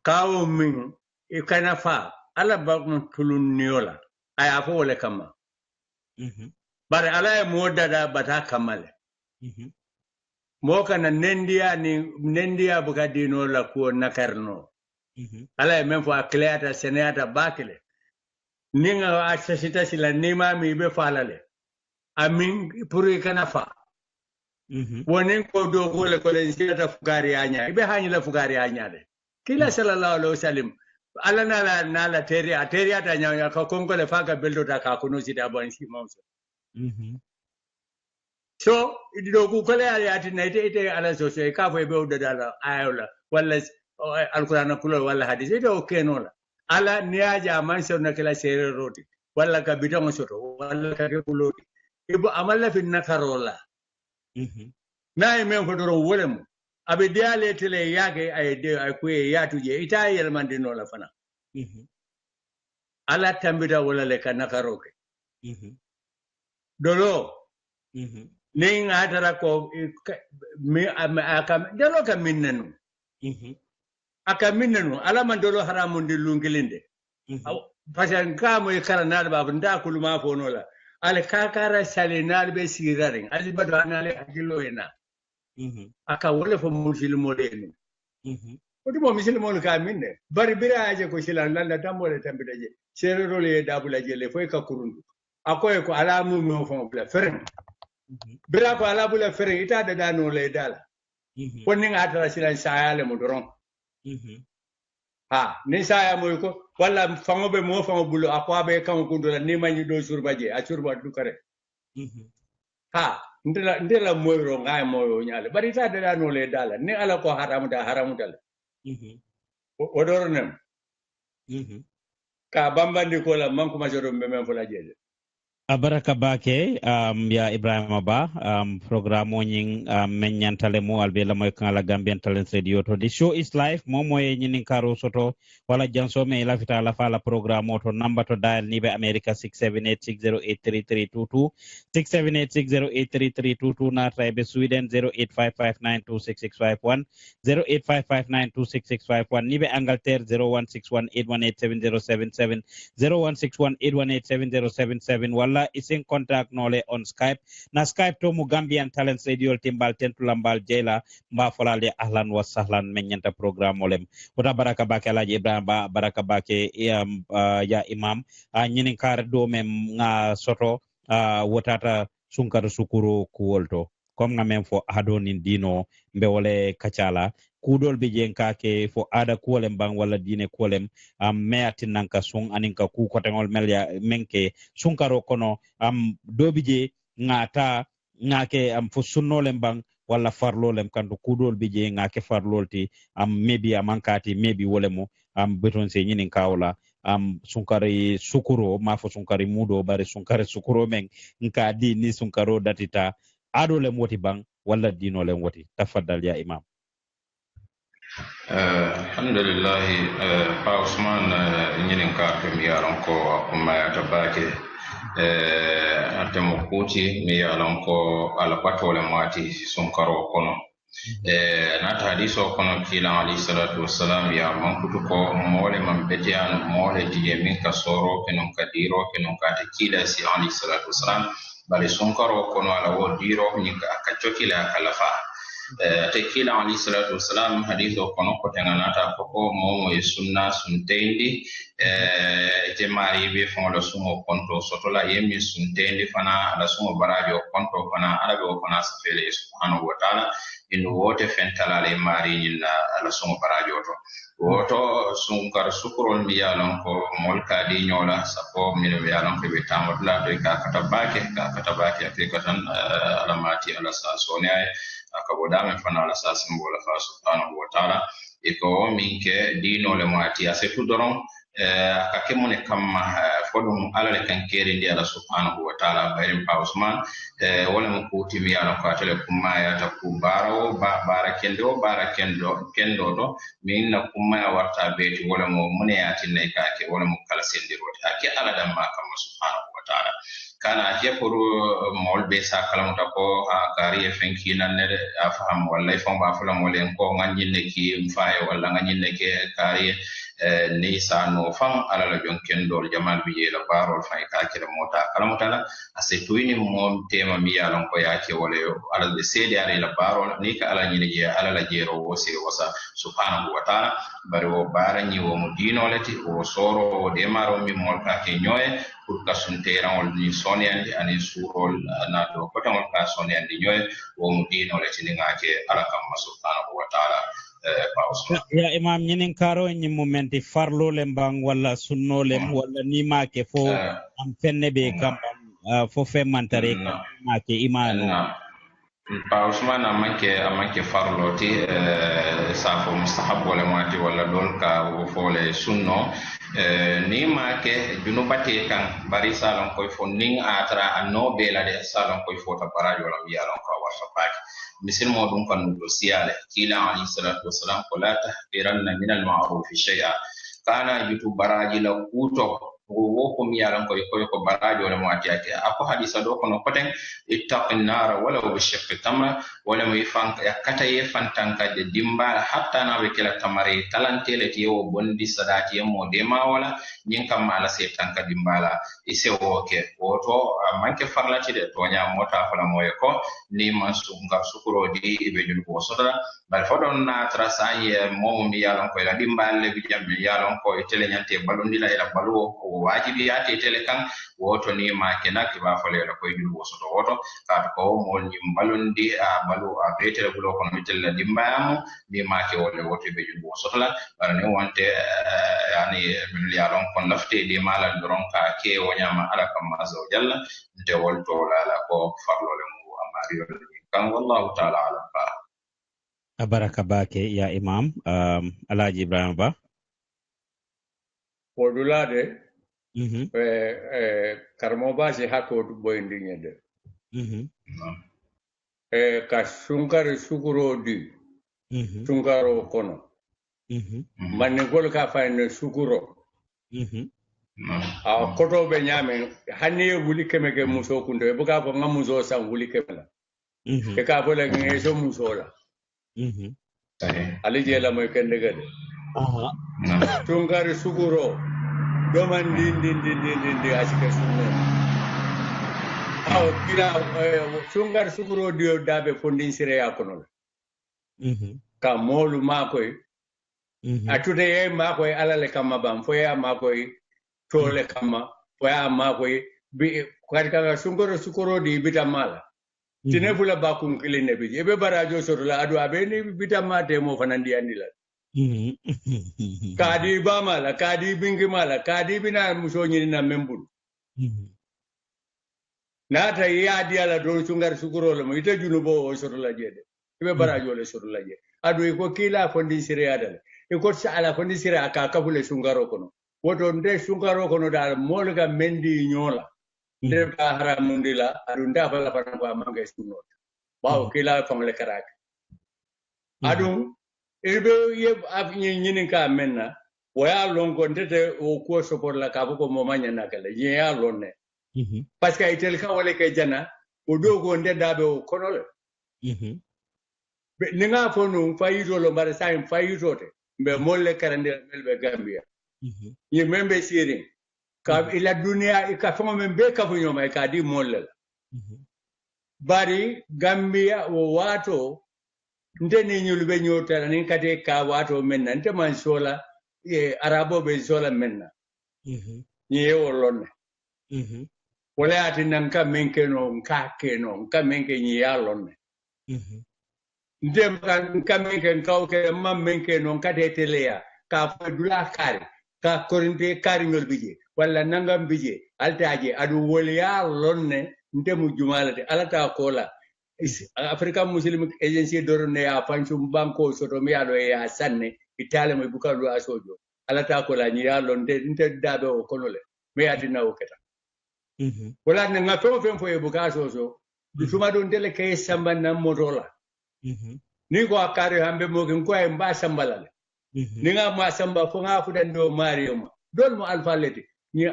kawo min e kana fa ala bagno tulun niola ay afo wala kama bare ala e modada bata kamale mo kana nendiya buka dino la ko nakarno ala men fo akleata senata bakle ninga asasita sila nima mi be falale amin puri kana fa wonen ko do ko le ko le sita fugari anya be hani la fugari anya de kila sallallahu alaihi wasallam ala nala teria ta nya ko kongo le faga beldo ta ka kuno sita bon si mawso so ido ku kale ayati na ite ala so se ka fo be o dala ayola wala alquran kulo wala hadith ite o kenola ala niaja man so na kala sere roti wala ka bidon soto wala ka kulo ibo amalla fi nakarola nay men ko doro wolem abe diale tele yake ay de ay ko yatu je ita yelmandino la fana ala tambita wala le ka nakaroke dolo ning atara ko mi aka delo ka minnenu aka minnenu ala man dolo haramun di lungilinde pasan kamo e kala nal ba nda kuluma fono la ale kakara salinal be siraring ali bado anale akilo ena aka wala fo muslimo lenu odi mo muslimo ka minne bari bira aje ko silan landa tambole tambita je serero le dabula je le foy ka kurundu akoy ko ala mu mo fo bla feren bira ko ala bula feren ita da dano le dala wonni ngata silan sayale mo doron ha ni saya moy ko walla fango be mo fango bulu akwa be kan ko do ni mani do surba je a surba du kare ha ndela moy ro ngay moyo nyaale bari ta da no le dala ni ala ko haramu dal o do nem ka bambandi ko la man ko ma joro be men fola jeje Abaraka bake ya Ibrahima Ba programme o ñing men ñantale mo albe la moy kan la Gambian Talents Radio to the show is live mo moy ñinin karo soto wala janso me la fita la fala programme to number to dial ni be America 67860833322 67860833322 na tribe Sweden 0855926651 0855926651 ni be Angleterre 0161818777 0161818777 wala isin contact nole on Skype na Skype to mu Gambian Talents Radio timbal tentu lambal jela mba folale ahlan wa sahlan menyanta programme olem wota baraka bake alaji Ibrahima Ba baraka bake ya imam nyinin kar do mem nga soto wotata sunkar sukuru kuwolto comme nga mem fo adonin dino mbe wole kacala kudol be jenka ke fo ada kuolem bang wala dine kuolem meatin nanka sung aninka ku kotengol melya menke sunkaro kono dobi je ngata ngake fo sunnolem bang wala farlolem kanto kudol be je ngake farlolti maybe amankati maybe wolemo beton se nyinin kawla sunkari sukuro mafo sunkari mudo bare sunkari sukuro men nka di ni sunkaro datita adole moti bang wala dino le moti tafaddal ya imam. Alhamdulillah Pa Usman ñinin ka to mi yaron ko ma ya tabake atemo kuti mi yaron ko ala patole mati sunkaro kono nata hadiso kono kila alayhi salatu wassalam ya mankutu ko mole man betian mole diye min ka soro kenon kadiro kenon ka kila si alayhi salatu wassalam bali sunkaro kono ala wo diro ni ka chokila kalafa te kila alayhi salatu wassalam hadithu kono ko tanganata ko mo sunna suntendi te mari be fon la sumo konto sotola yemi suntendi fana ala sumo barajo konto fana ala be fana safele subhanahu wa ta'ala ino wote fentala le mari nyilla ala sumo barajo to woto sunkar sukurol mi yalon ko molka di nyola sapo min mi yalon ko be tamotla do ka katabake hakikatan alamati ala sa sonay akabodame fana ala sa simbola fa subhanahu wa ta'ala iko minke dino le mati asetu doron akakemone kama fodum ala le kankere ndi ala subhanahu wa ta'ala bayrim Pa Usman wala mkuti mi ala ko tele kumaya ta kubaro barakendo do minna kumaya warta beti wala mo muneyati ne kake wala mo kala sendiroti ake ala damma kama subhanahu wa ta'ala kana jepuru molbe sa kalamuta ko kariye fenkina ne afaham walla ifon ba fula molen ko nganyine ki mfaye walla nganyine ke kariye ni sa no fam ala la jonken dol jamal bi la barol fay ka kire mota kalamuta la ase tuini mom tema mi yalon ko yake wala ala de sedi ala la barol ni ka ala nyine je ala la jero wosi wasa subhanahu wa ta'ala bari wo baranyi wo mudino lati wo soro de maro mi molka ke nyoy pour ka sunteran ni soniandi ani surol na do ko tan ka soniandi nyoy wo mudino lati ni ngake ala kam subhanahu wa ta'ala ya imam ñinin karo ñi momenti farlo le mbang wala sunno le wala ni ma ke fo am fenne be kam fo fe mantare ma ke imano Pa Usman amanke farlo ti safo mustahab wala mati wala dol ka wo fole sunno ni ma ke junubate kan bari salon koy fo ning atra anno be la de salon koy fo ta barajo wala mi yalon ko wa fapaki misil mo dum kan do siale kila alayhi salatu wassalam ko la tahqiranna min al ma'ruf shay'a kana yutu baraji la kuto wo ko mi yalan ko baraji wala mo atiake ako hadisa do kono koten ittaqin nar wala bi shiqqi tamra wala mi fanka yakata ye fantanka de dimba hatta na be kala tamare talantele ti wo bondi sadati mo de ma wala nyin kam mala se tanka dimbala ise woke woto manke farlati de to nya mota fala moye ko ni man sunga sukuro di ibe jul ko soda bal fodon na trasaye mo mi yalan ko la dimballe bi jambi yalan ko tele nyante balondi la ila baluwo wajibi ate tele kan woto ni ma kenak ba fale la koy junubo soto woto ka ko mol ni balundi balu a betere bulo kono bitella dimbayamu ni ma ke wole woto be junubo soto la bara ne wonte yani min yalon kon lafte di mala doron ka ke wonyama ala kam azza wa jalla nte wolto la ko farlole mu amari kan wallahu ta'ala alam ba baraka bake ya imam Alhaji Ibrahima Ba Podulade karmo basi hako boyndi nyede ka sunkari sukuro di sunkaro kono manni gol ka fayne sukuro a koto be nyame hanni wuli kemeke muso kunde buka ko ngamuso san wuli kemela e ka bola ngeso muso la ali je la moy kende gade sunkari sukuro doman di asike sunno aw kila sunkari sukuro dio dabe fondin sire yakono ka molu makoy atude e makoy alale kama bam foya makoy tole kama foya makoy bi kwarika sunkaro sukuro di bitamala tine fula bakun kiline bi ebe barajo sorla adu abeni bitamate mo fanandi andila kadi bamala kadi bingi mala kadi bina muso nyini na membul nata yadi ala don sungar sukuro le mo ite junubo o sorla jede ebe barajo le sorla jede adu ko kila fondi sire adale e ko ala fondi sire aka kafule sungaro kono woto nde sungaro kono dal molga mendi nyola nde ka haramundila adu nda fala fana ko amanga sunno bawo kila famle karaka adu ebe yeb af nyini ka menna waya longo ndete o ko sopor la ka ko mo manya nakala ye ya lonne parce que itel ka wala ke jana o dogo nde dabe o konole be ninga fonu fayito lo bare sa fayito te be molle karande melbe Gambia ye membe siri ka ila dunia ka famo membe ka funyo mai ka di molle bari Gambia o wato ndeni nyulbe nyota ni kate ka wato menna nte man sola e arabo be sola menna ni e wolone wala ati nanka menke no nka keno nka menke ni ya lonne ndem kan menke nka ke mam menke no kate telea ka fa dula kari ka korinte kari ngol bije wala nangam bije altaje adu wolya lonne ndemu jumalate alata kola Africa Muslim Agency dorone ya panchum banko soto mi alo ya sanne itale mo bukalu asojo alata ko la nyi alo nte dabe o konole me adina o keta wala nga fo fo e bukaso so dutuma don tele kay samba na motola ni ko akare hambe mo kin ko e mba sambala ni nga ma samba fo nga fu dan do marium don mo alfalete ni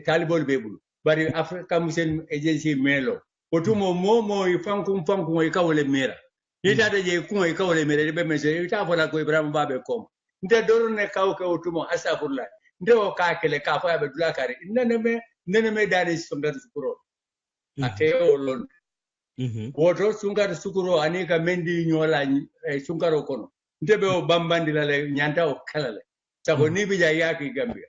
talibol bebul bari Africa Muslim Agency melo otumo momo ifanku ikawole mera ita de ku ikawole mera be mese ita fola ko Ibrahim babe kom nde dorone kawke otumo asafurla nde o kakele ka fa be dulakari nene me dali sungar sukuro ate olon woto sungar sukuro anika mendi nyola sungaro kono nde be o bambandi lale nyanta o kalale sako ni bija yaki Gambia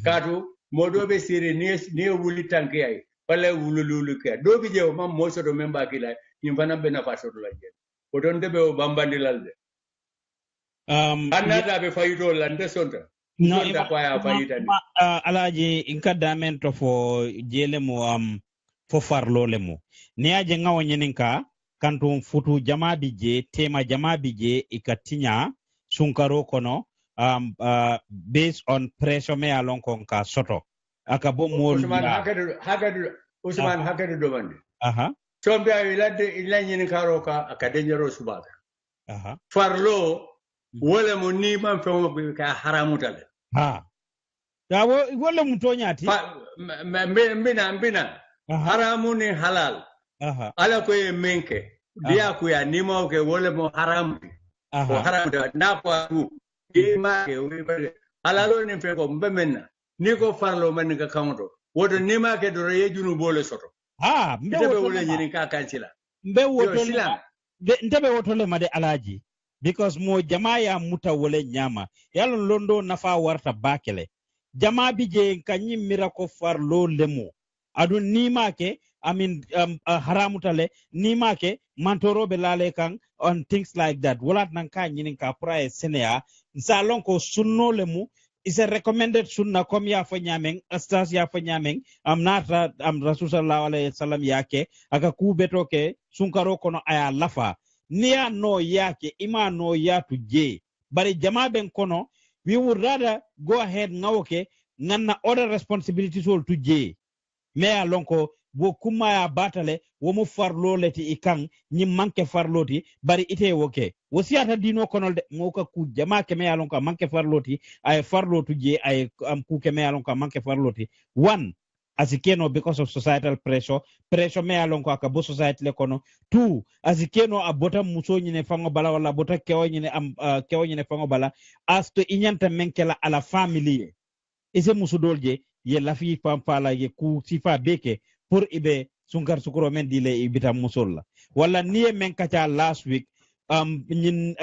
katu modobe sire ni wuli tanki ay wala wulululu ke do bi jew mam mo soto memba kila nyimfana bena faso la je o don debe o bambandi lalde anata be fayito lande sonta no kwa ya fayita Alhaji inkadamento fo jele mo fo farlole mo ni aje ngawo nyeninka kantum futu jama bije tema jama bije ikatinya sunkaro kono based on pressure me along konka soto akabo mo Usman hakadu do bande sombe ay ladde ilanyini karoka akadenjero subaka farlo wala mo ni man fe mo ka haramutale ya wala mo tonyati mbina haramu ni halal ala ko e menke dia ko ya nimo ke wala mo haram ko haram na ko ma ke halalo ni fe ko mbemena ni ko farlo man ka kamoto wodo nima ke do rejunu bole soto mbe wole nyini ka kansila mbe woto ndebe woto le made Alhaji because mo jamaa ya muta wole nyama yalo londo nafa warta bakele jama bije kanyi miracle farlo lemo adun nimake amin haramutale nimake mantoro be lale kan on things like that wala nan ka nyinin ka prae senea salon ko sunno lemu is a recommended sunna kom ya fa nyamen astas ya fa nyamen am nata am rasul sallallahu alaihi wasallam yake aka kubeto ke sunkaro kono aya lafa niya no yake ima no yatu je bari jama ben kono we would rather go ahead ngawoke nganna other responsibilities all to je me alonko bo kuma ya batale wo mo farlo leti ikang ni manke farloti bari ite woke wosiata dino konol de moka ku jama ke me alonko manke farloti ay farlotu je ay am ku ke me alonko manke farloti one asikeno because of societal pressure me alonko akabo society le kono two asikeno abota muso nyine fango bala wala bota kewo nyine am kewo nyine fango bala asto inyanta menkela ala family ese musudolje ye lafi pampala ye ku sifa beke pour ibe sunkar sukuro men dile ibita musolla wala niye men kacha last week nyin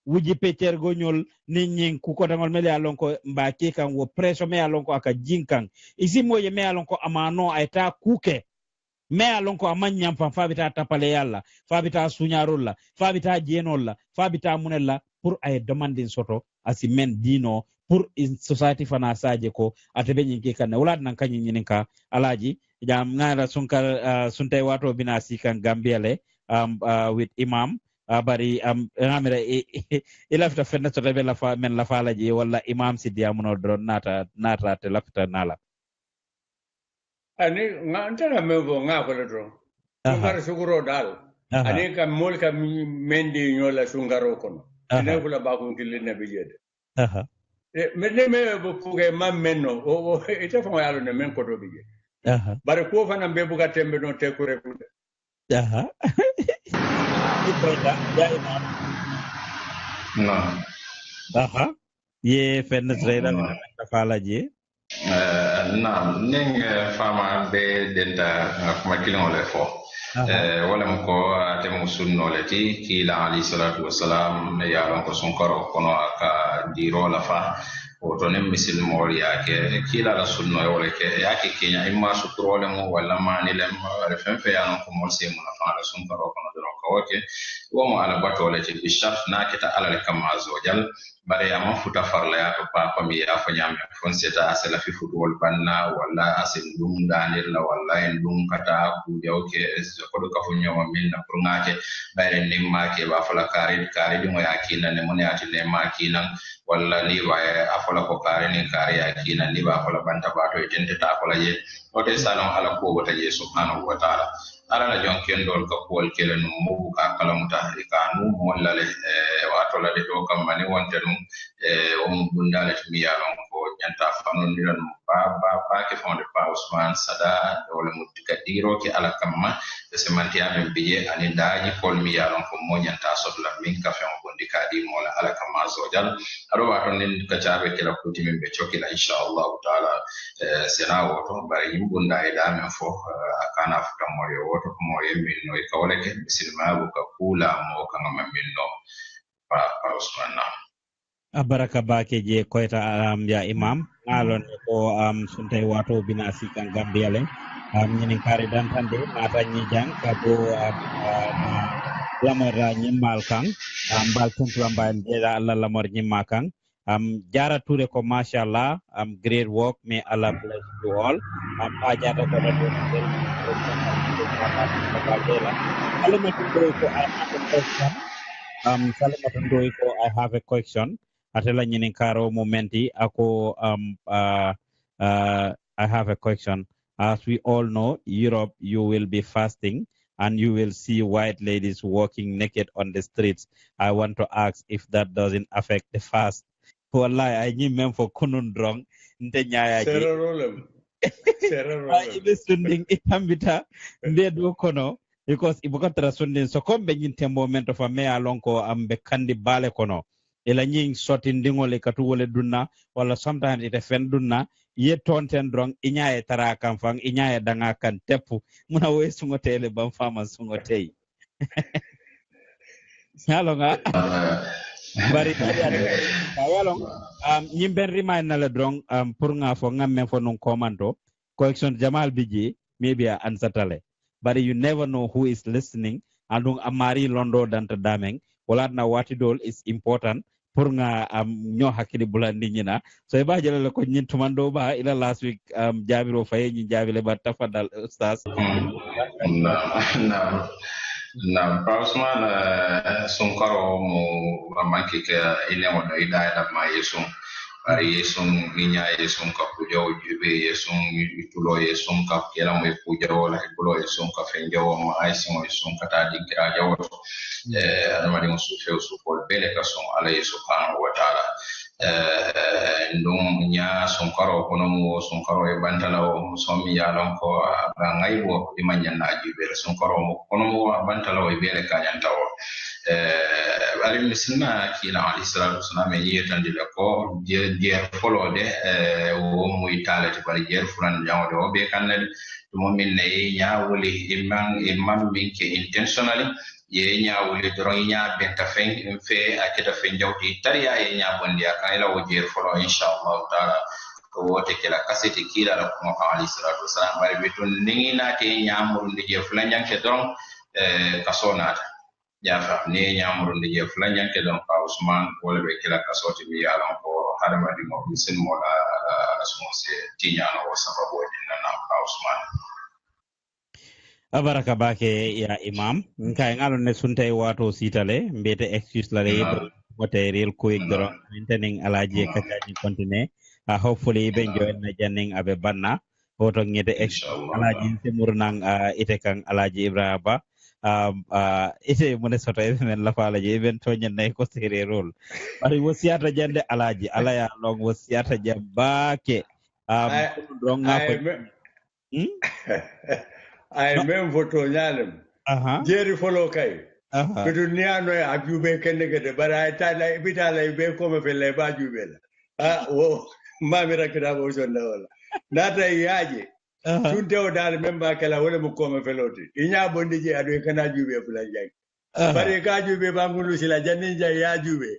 wuji peter gonyol ni nyin ku ko dangol mele alonko mba ke kan wo preso me alonko aka jinkan isi moye me alonko amano ayta kuke me alonko amanyam fa fabita tapale yalla fabita sunyarolla fabita jenolla fabita munella pour ay demanding soto asi men dino pour in society fana saje ko atebe nyinki kan wala nan kanyi nyininka alaji jam ngara sunkar suntay wato bina sikan gambiale with imam bari ngamira ilafta fenna to rebe la fa men la falaji wala imam sidia muno dron nata te lafta nala ani ngantara mevo ngako dron sungar suguro dal ani kam mol kam mendi nyola sungaro kono ene kula ba ko kilne bijede mene me bo kuge mammenno o ite fo yalo ne men ko do bije bare ko fana be buga tembe no te ko rekude ibrada ya imam no ye fenna treda men falaji naam ning fama be denta kuma kilon le fo wala ko ate musunno le ti kila ali salatu wassalam ya ko sunkaro kono aka diro la fa o to nem misil mol yake kila la sunno wala ke yake kenya imma sukuro le mo wala mani le fen fe ya ko mo se mo na fa la sunkaro kono do ko woke wo mo ala batole ti bi shart na kita ala le kam azwajal bare ama futa farla ya to papa mi ya fa nyame fon seta asela fi football banna wala asen dum danir la wala en dum kata bu jawke ko do ka fu nyoma min na pour ngake bare nim make ba fala kare dum ya kina ne mon ya tine makina wala ni wa afola ko kare ni kare ya kina ni ba fala banta ba to tente ta fala ye o de salon ala ko wata ye subhanahu wa ta'ala ala la jonken dol ka ko kele no mu ka kala mutahrika nu wala le wato la de to kam mani wonte dum o mu bundale mi ya lon ko nyanta fanon ni ran ba ke fonde pa Usman Sada wala mu tikadiro ke ala kamma de semanti amen biye ani daji kol mi ya lon ko mo nyanta sotla min ka fe on bondi kadi mo la ala kamma zojal aro wato nin ka chabe ke la kuti min be chokila inshallah taala sena woto bari yimbunda ida men fo akana futa mo yo woto ko mo yemmin no e kawle ke bisilma bu ka kula mo kan mammin no pa Usman na abaraka bake je koyta ya imam alon ko suntay wato bina sikan gambiale nyini kare dantande mata nyi jang kabo lamara nyimal kan bal tuntu ambal dela alla lamar nyimma kan jara toure ko mashallah great work may Allah bless you all ajata ko do I have a question atela nyinin karo momenti ako I have a question. As we all know, Europe, you will be fasting and you will see white ladies walking naked on the streets. I want to ask if that doesn't affect the fast. Wallahi, I need men for kunun drong. Nte nyaya ji. Ibe sunding itambita mbedo kono because ibukatra sunding so kombe nyinte momento fa me alonko ambe kandi bale kono. Ela nying soti ndingole katu wole dunna wala sometimes ite fen dunna ye tonten drong inyaye tara kan fang inyaye danga kan tepu muna we sungote le bam fama sungote halo nga bari kayalong nyimben remind na la drong pour nga fo ngamme fo non komando collection Jamal Biji maybe a ansatale but you never know who is listening andung amari londo danta dameng wala na wati dol is important pour nga ño hakili bulandi ñina so e ba jëlale ko ñin tumando ba ila last week jabiro fay ñi jabile ba tafadal ustaz na Pausman Sunkaro mo manki ka ile mo na ida da ma yesun ari yesun ninya yesun ka pujo jube yesun itulo yesun ka kera mo pujo la itulo yesun ka fenjo ma aisin mo yesun ka ta dikira jawo adama di musu fe su pol bele ka son ala subhanahu wa ta'ala ndum nya Sunkaro kono mo Sunkaro e bantalawo somi yalon ko ba ngaybo di manyan na jube Sunkaro mo kono mo bantalawo e bele ka nyantawo ali misilma kila alayhi salatu wasalam yetandi la ko je follow de wo muy talati bari je fulan jawde o be kanal mo min ne nyaawuli imam minke intentionally ye nyaawuli dron nya benta fen fe akita fen jawdi tariya ye nyabondi akayla wo je follow inshallah taala ko wote kila kaseti kila la ko alayhi salatu wasalam bari bitun ningina te nyaamul de je fulan janke dron kasonata jafa ne nyamuru ndi je flanyan ke don pa Usman wala be kila kasoti bi yalan ko hadama di mo misin mo la asmonse tinya no sababu dinna na pa Usman abaraka bake ya imam nka ngalo ne sunte wato sitale mbete excuse la re wote real ko igdoro maintaining alaji kataji continue hopefully be join na janning abe banna woto ngete alaji semurnang ite kan alaji Ibrahima ite mo ne soto e men la fala je ben to nyen ko sere rol bari wosiata jande alaji ala ya long wosiata jambake donga ko ay même photo nyalem jeri follow kay ko dunia no ajube kende gede bara ta la bitala be ko me fele ba jube la wo mamira kida bo jonda wala nata yaje tunte o dal memba kala wala mo ko me feloti inya bondi je adu kana jube fula jang bare ka jube bangulu sila janni ja ya jube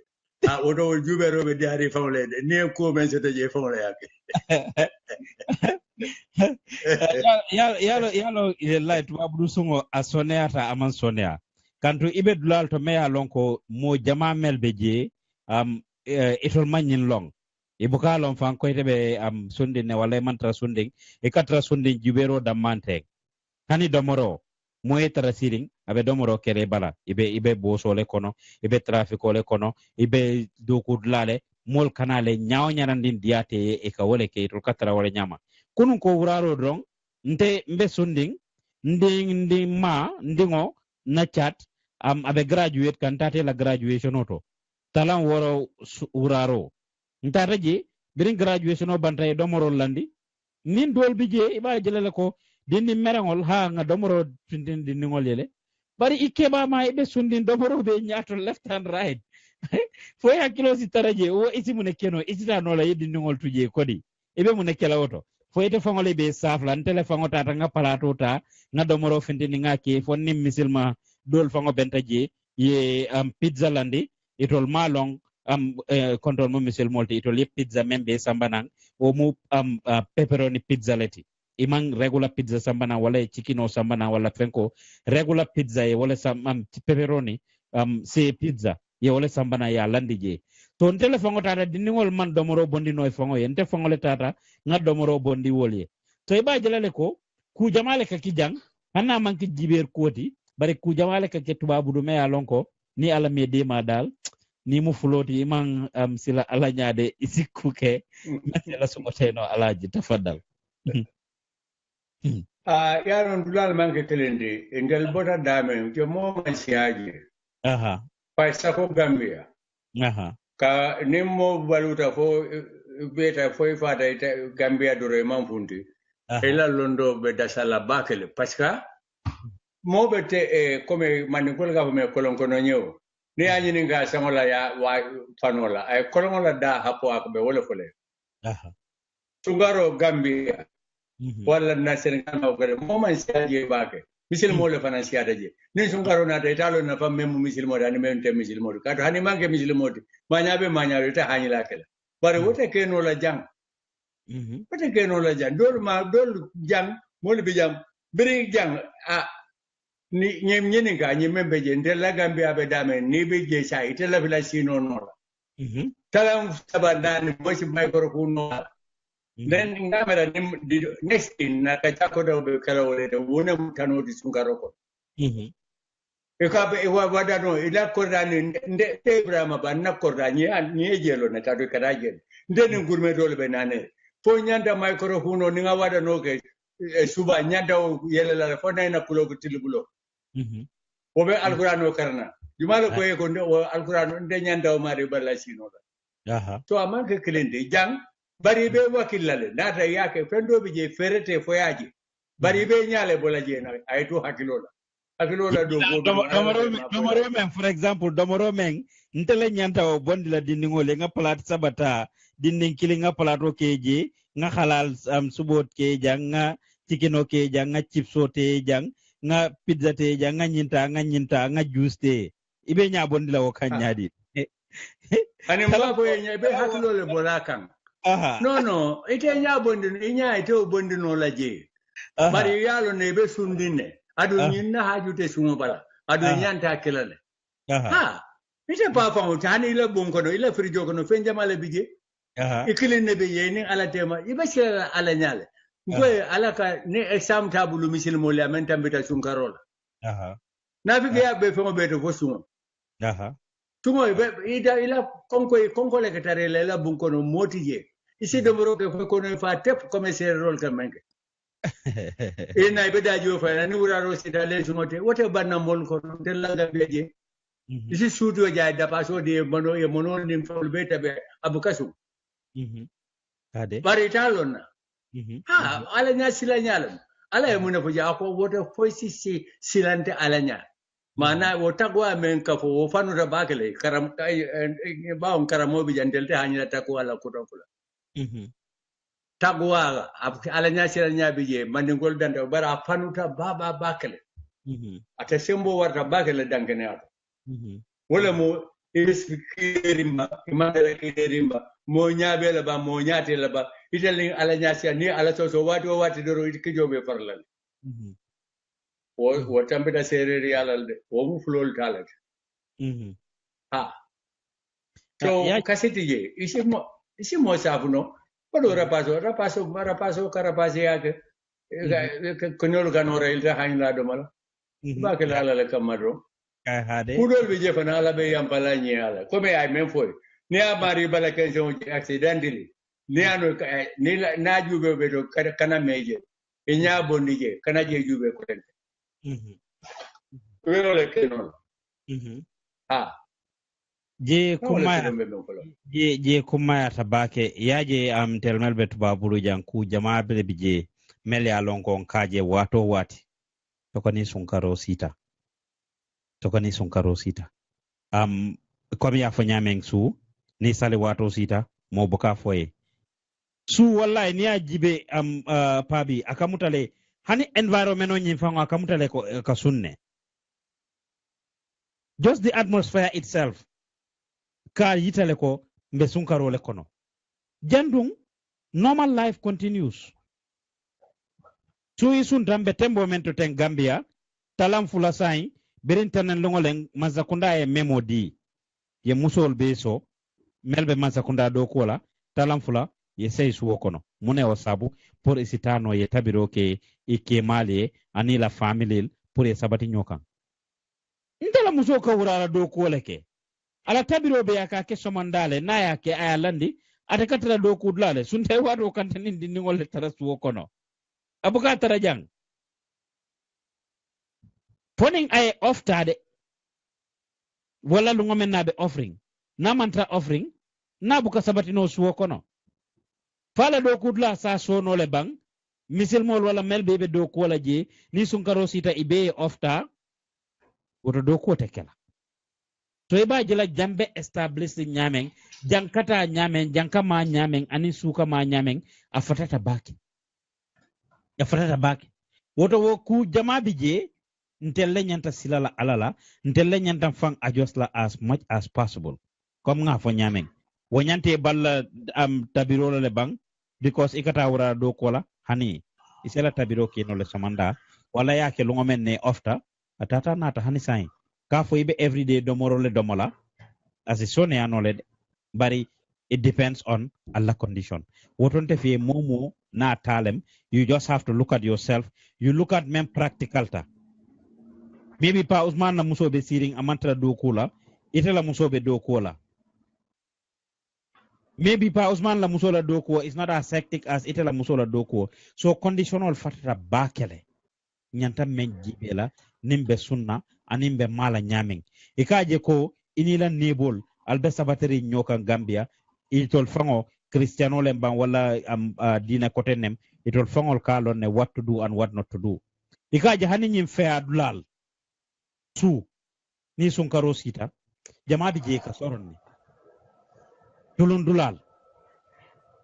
odo jube robe diari fawlede ne ko men sete je fawle yake yalo light wabdu sungo asoneata aman sonea kanto ibe dulal to meya lonko mo jama melbe je itol magnin long ibuka lon fan ko tebe sunde ne wala mantra sunde e katra sunde jubero damante hani domoro mo etara siring abe domoro kere bala ibe bosole kono ibe traffico le kono ibe dokudlale mol kanale nyaaw nyanandin diate e ka wole ke to katra wala nyama kunun ko wuraro dron nte mbe sunding ndi ma ndingo na chat abe graduate kan tate la graduation oto talan woro wuraro ntata je birin graduation o bantay domoro landi nin dol bije iba jelale ko dinni merangol ha nga domoro tindin ngol yele bari ikeba ma ibe sundin domoro be nyaato left and right fo ya kilo si taraje o isi mun keno isita no la yidi ngol tuje kodi ibe mun kela oto fo ite fangole be safla ntele fango tata nga palato ta nga domoro findini nga ke fo nim misilma dol fango bentaje ye pizza landi itol malong control mo misil molti itol ye pizza membe sambanang o mu pepperoni pizza leti imang regular pizza sambana wala chicken sambana wala fenko regular pizza ye wala pepperoni se pizza ye wala sambana ya landi je to ntele fango tata diningol man domoro bondi no fango ye nte fango le tata nga domoro bondi wolye to iba jelale ko ku jamale ka kijang hanna man ki jiber koti bare ku jamale ka ke tubabu do me alonko ni ala me de ma dal ni mu fuloti imang sila ala nyaade isikuke masela sumoteno alaji tafadal yaron dulal manke telendi engel bota dame jo mo man siaje paisa ko Gambia ka nimmo baluta fo beta fo ifata Gambia dore man funti ela londo be dasala bakele paska mo bete comme manikol ga me kolon kono nyew ni anyi nga sangola ya wa fanola ay kolon la da hapo akbe wala fole tungaro Gambia wala na Senegal ma gare mo man siaje bake misil mo le fana siata je ni sunkaro na ta italo na fam memu misil mo ani men te misil mo ka to hani manke misil mo manyabe ta hani la kala bare wote ke no la jang wote ke no la jang dol jang mo le bi jang biri jang a ni nyem nyeni ga nyem membe je ndel la gambia be dame ni be je sa ite la bila sino no la talam sabandani mo si micro kuno then ngamera next in na ka chako do be kala wole de wona mutano di sunkaro ko e ka be wada no ila kordani nde Ibrahima ba na kordani ni jelo na ka do kada jel nde ni gurme dole be nane fo nyanda micro kuno ni nga wada no ke suba nyanda yele la fo na kulo ko tilubulo o be alquran o karna jumala ko e ko alquran nde nyanda o mari balla sino la to amanke klende jang bari be wakilale data yake fendo bije ferete foyaji bari be nyale bola je na ay to hakilola do domoro men for example domoro men ntele nyanta o bondi la dindingole nga plat sabata dinding kili nga plato keje nga halal subot ke janga chicken ke janga chipso te jang nga pizza te janga nyinta nga juice te ibe nya bondi la o kanyadi ani mwa ko be hakilole bola kan no ite nya bondi nya ite o bondi no la je bari yalo ne be sundine adu nyinna hajute sumo bala adu nyanta kelale ite pa fa utani la bonko no ila frijo ko no fenja male bije ikilin ne be yeni ala tema ibe sela ala nyale ngoy ala ka ne exam tabulu misil mo le amen tambita sunkarola na bi ya be fo be to fo sumo tumo ida ila konko le katare la bonko no motije isi domoro ke ko no fa tep commissaire rol ka menke ina ibe da jo fa ni wura ro sita le sumote wote banna mol ko de la ga beje isi studio ja da paso de mono ni fol beta be abukasu ade bari talona ala nya sila nyalam ala e muna fuja ko wote foisi silante ala nya mana wota gwa men ka fo fanu da bakale karam kai baum karamo bi jandelte hanya ta ko ala ko kula tagwa ala nya sila nya bije mandingol danda bara fanuta baba bakale ata sembo warta bakale dangane ata wala mo ispikirimba imandala kirimba mo nyaabe la ba mo nyaate la ba italin ala nya sila ni ala so wati doro kijobe farlal wo tambita sereri alal de wo mu flol talat so kasiti je isi mo sabuno Pado rapaso karapase yake konyol kanora ilta hainla do mala ba ke la la kamaro kudol bi je fana la be yampala nyala ko be ay men foy ni amari bala kenjon accidentally ni ano ni na jube be do kana meje e nya bonni je kana je jube ko ten ko le kenon je kumaya tabake yaje am telmel bet babulu janku jama bele bije mel ya longon kaje wato wati tokani sunkaro sita komi ya fanya mengsu ni sale wato sita mo boka foye su wallahi ni ajibe pabi akamutale hani environment on nyimfango akamutale ko ka sunne just the atmosphere itself ka yitale ko mbe sunkaro le kono jandung normal life continues so isun tambe tembo mento ten Gambia talam fula sai berin tanen longolen mazakunda e memodi ye musol beso melbe mazakunda do kola talam fula ye sey suwo kono mune o sabu pour isitano ye tabiro ke ike mali ani la family pour e sabati nyokan ndala muso ka wurala do kola ke ala tabiro be yaka ke somandale na yake ayalandi ate katara do kudlale sunte wado kantanin dindingol le tarasu kono abuka tarajang poning ay oftade wala lungo men nabe offering na mantra offering na buka sabati no suwo kono fala do kudla sa sono le bang misil mol wala melbe be do ko la je ni sunkaro sita ibe ofta woto do ko tekela to e ba jela jambe establish nyamen jankata nyamen jankama nyamen ani suka ma nyamen afatata baki woto wo ku jama bije ntelle nyanta silala alala ntelle nyanta fang ajosla as much as possible comme nga fo nyamen wonyante balla tabiro le bang because ikata wura do kola hani isela tabiro kino le samanda wala yake lungo men ne ofta atata nata hani sai ka fo ibe everyday domoro le domola as sone anole bari it depends on Allah condition wotonte fi momo na talem you just have to look at yourself you look at men practical ta maybe pa Usman na musobe siring amantara do kula itela musobe do kula maybe pa Usman la musola do ko is not as hectic as itela musola do ko so conditional fatata bakele nyanta men jibela nimbe sunna animbe mala nyaming ikaje ko inila nebol albe sabateri nyoka Gambia itol fango Cristiano lemban wala dina kotenem itol fangol kalon ne what to do and what not to do ikaje hani nyim fe adulal su ni sunkaro sita jama bi je ka soron ni dulun dulal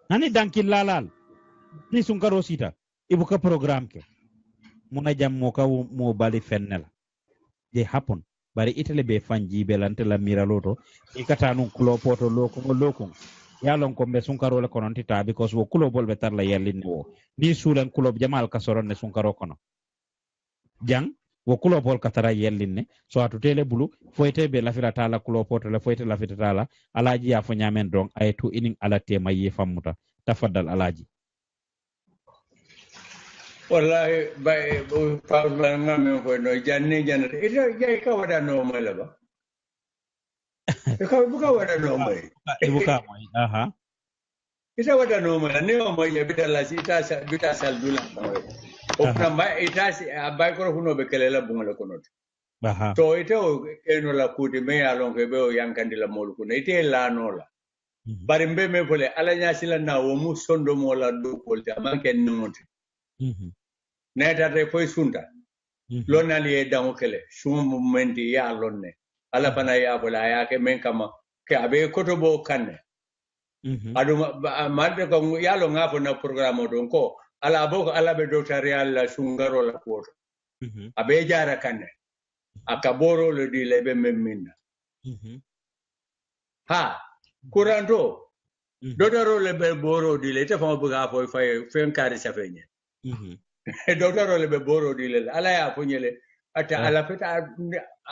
nani dankin lalal ni sunkaro sita ibuka program ke muna jam mo ka mo bali fennela they happen bari itele be fanji be lantela miraloto ikata nun kulo poto loko yalon ko be sunkaro le konon tita because wo kulo bol be tarla yellin wo ni sulan kulo jamal ka soron ne sunkaro kono jang wo kulo bol katara yellin ne so atu tele bulu foyte be lafira tala kulo poto le foyte lafita tala alaji ya fo nyamen don ay tu inin ala tema yi famuta tafaddal alaji wallahi bay pa ba ngam ko no janne janne ita jay ka wada no mala ba ka buka wada no mai ibuka mai aha ita wada no mala ne o mai bidala si ita bita sal dula o pramba ita si bay ko huno be kelela bungala kono aha to ite o eno la kuti me alon ke be o yankandi la mol ko ite la no la bari mbe me fole ala nya sila na wo mu sondo mo la do kolte amanke numonti neta te foi sunta lonali e dango kele suma momenti ya lonne ala bana ya bola ya ke men kama ke abe kotobo kanne adu madde ko ya lo ngafo na programme don ko ala boko ala be doctorial la sungaro la koto abe jara kanne akaboro le di lebe memminda ha kuranto doctoro le be boro di le te famo buga fo fay fen kari safenye doctoro le be boro di le ala ya fonyele ata ala feta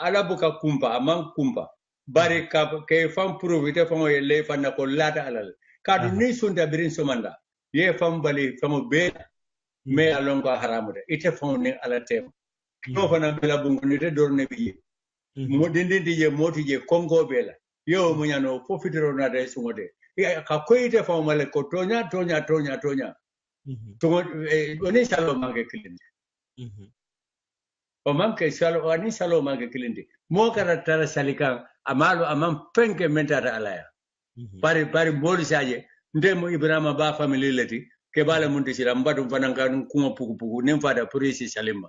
ala buka kumpa amang kumpa bari ka ke fam provite famo le fanna ko lata alal kadu ni sunda birin somanda ye fam bali famo be me alon ko haramude ite famo ni ala tem no fana bela bungu ni te dorne bi mo dindindi je moti je kongo bela yo mo nyano fo fitiro na de sungode ka koyite famo male ko tonya to oni salo manke kilindi o manke salo ani salo manke kilindi mo kara tara salika amalo amam penke mentata alaya pari boli saje ndemo ibrahima ba family leti ke bala mun tisira mbadu fananga kuma pugu nem fada polisi salima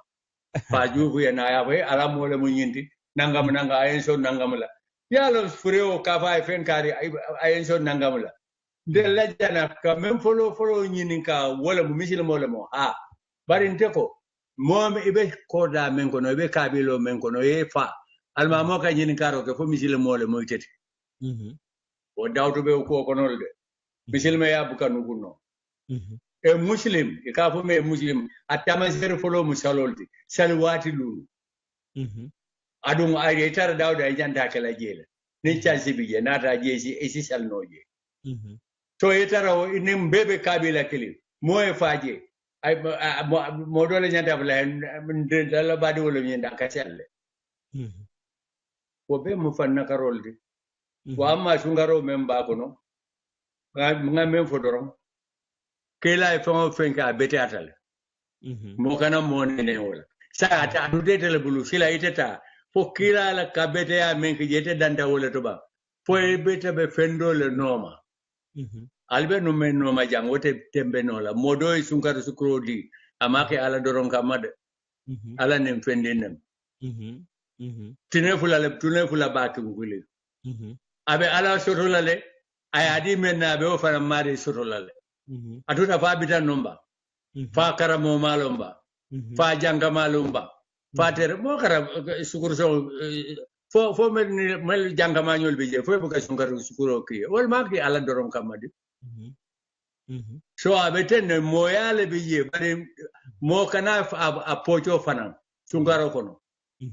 fa jufu ya na ya we ala mo le mun yindi nangam nanga ayenso nangam la yalo fureo ka fa fen kari ayenso nangam la de lajana ka même folo nyini ka wala mu misile mo bari nteko mom ibe koda men kono ibe kabilo men kono e fa alma mo ka nyini karo ke fo misile mo teti o dawto be ko kono de misile me ya bukanu kunno e muslim e ka fo me muslim atama ser folo musalolti salwati lulu adum ay tar dawda janta kala jela ni chansi bije nata jeesi e si salnoje to yetara o nim bebe kabila kili moye faje ay mo dole nyanda bla dala badi wala nyanda ka selle ko be mo fanna karolde wa amma sungaro memba kono nga mem fodoron kela e fon fenka bete atale mo kana mo ne wala sa ata dude tele bulu sila iteta fo kila la kabete ya men ke jete danda wala to ba fo e bete be fendo le noma albe no men no majang wote tembe no la modo e sunkaro sukrodi amake ala doron kamade ala nem fendinem tine fula ba ke ngule abe ala sotola le ayadi men na be o fara mari sotola le atuta fa bitan nomba fa karamo malomba fa janga malomba fatere mo kara sukuru so fo mel jangama ñol bi je fo ko sunkaro sukuro ki wol ma ki ala dorom kamadi so abeten moyale bi je bare mo kana a pocho fanan sunkaro kono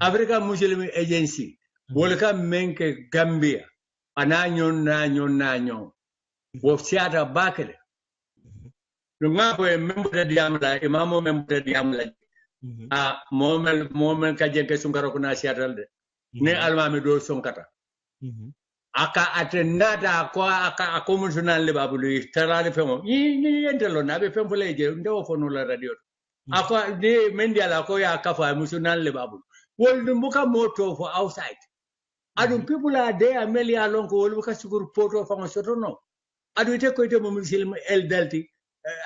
Africa Muslim Agency wol ka menke Gambia ana nyon wo siata bakele no ngapo membre diamla imamo membre diamla a momel ka jenke sunkaro kuna siatal de ne almami do sonkata aka atendata ko aka commissioner le babulu tarale femo ni entelo na be fem fole je ndo fono la radio aka de mendiala ko ya kafa commissioner le babulu wol dum buka moto for outside adum people are there melia lon ko wol buka sugur poto fa soto no adu te ko ite mo muslim el dalti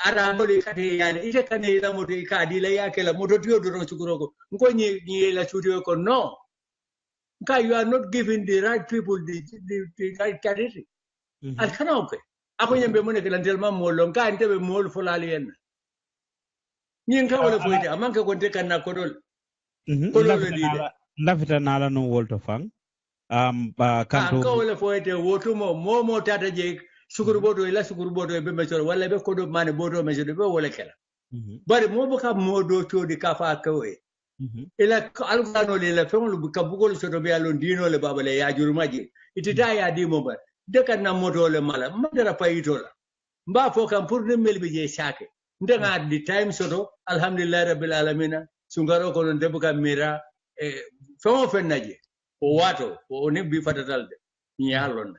ara ngoli kati yani ite kane la moto ka di la yake la moto tiyo do suguro ko ngo ni la studio ko no you are not giving the right people the right charity. Al kana okay. Ako nyambe mo ne kelantel ma molon ka ntebe mol folali en. Nyin ka wala foyde amanka ko te kanna ko dol. Ko dol di de. Lafita nala no wolto fang. Kanto ka wala foyde woto mo tata je sukuru bodo ila sukuru bodo be mesoro wala be ko do mane bodo mesoro be wala kala. Bari mo boka modo to di kafa kawe. Ila algano le la fengolu ka bugol soto be alon dino le babale ya jurumaji itita ya di mo ba de kan na moto le mala madara payito la mba fo kam pour ne melbe je sake ndenga di time soto alhamdulillah rabbil alamin sungaro ko non debuka mira fengo fennaje o wato o ne bi fatatal de nyalon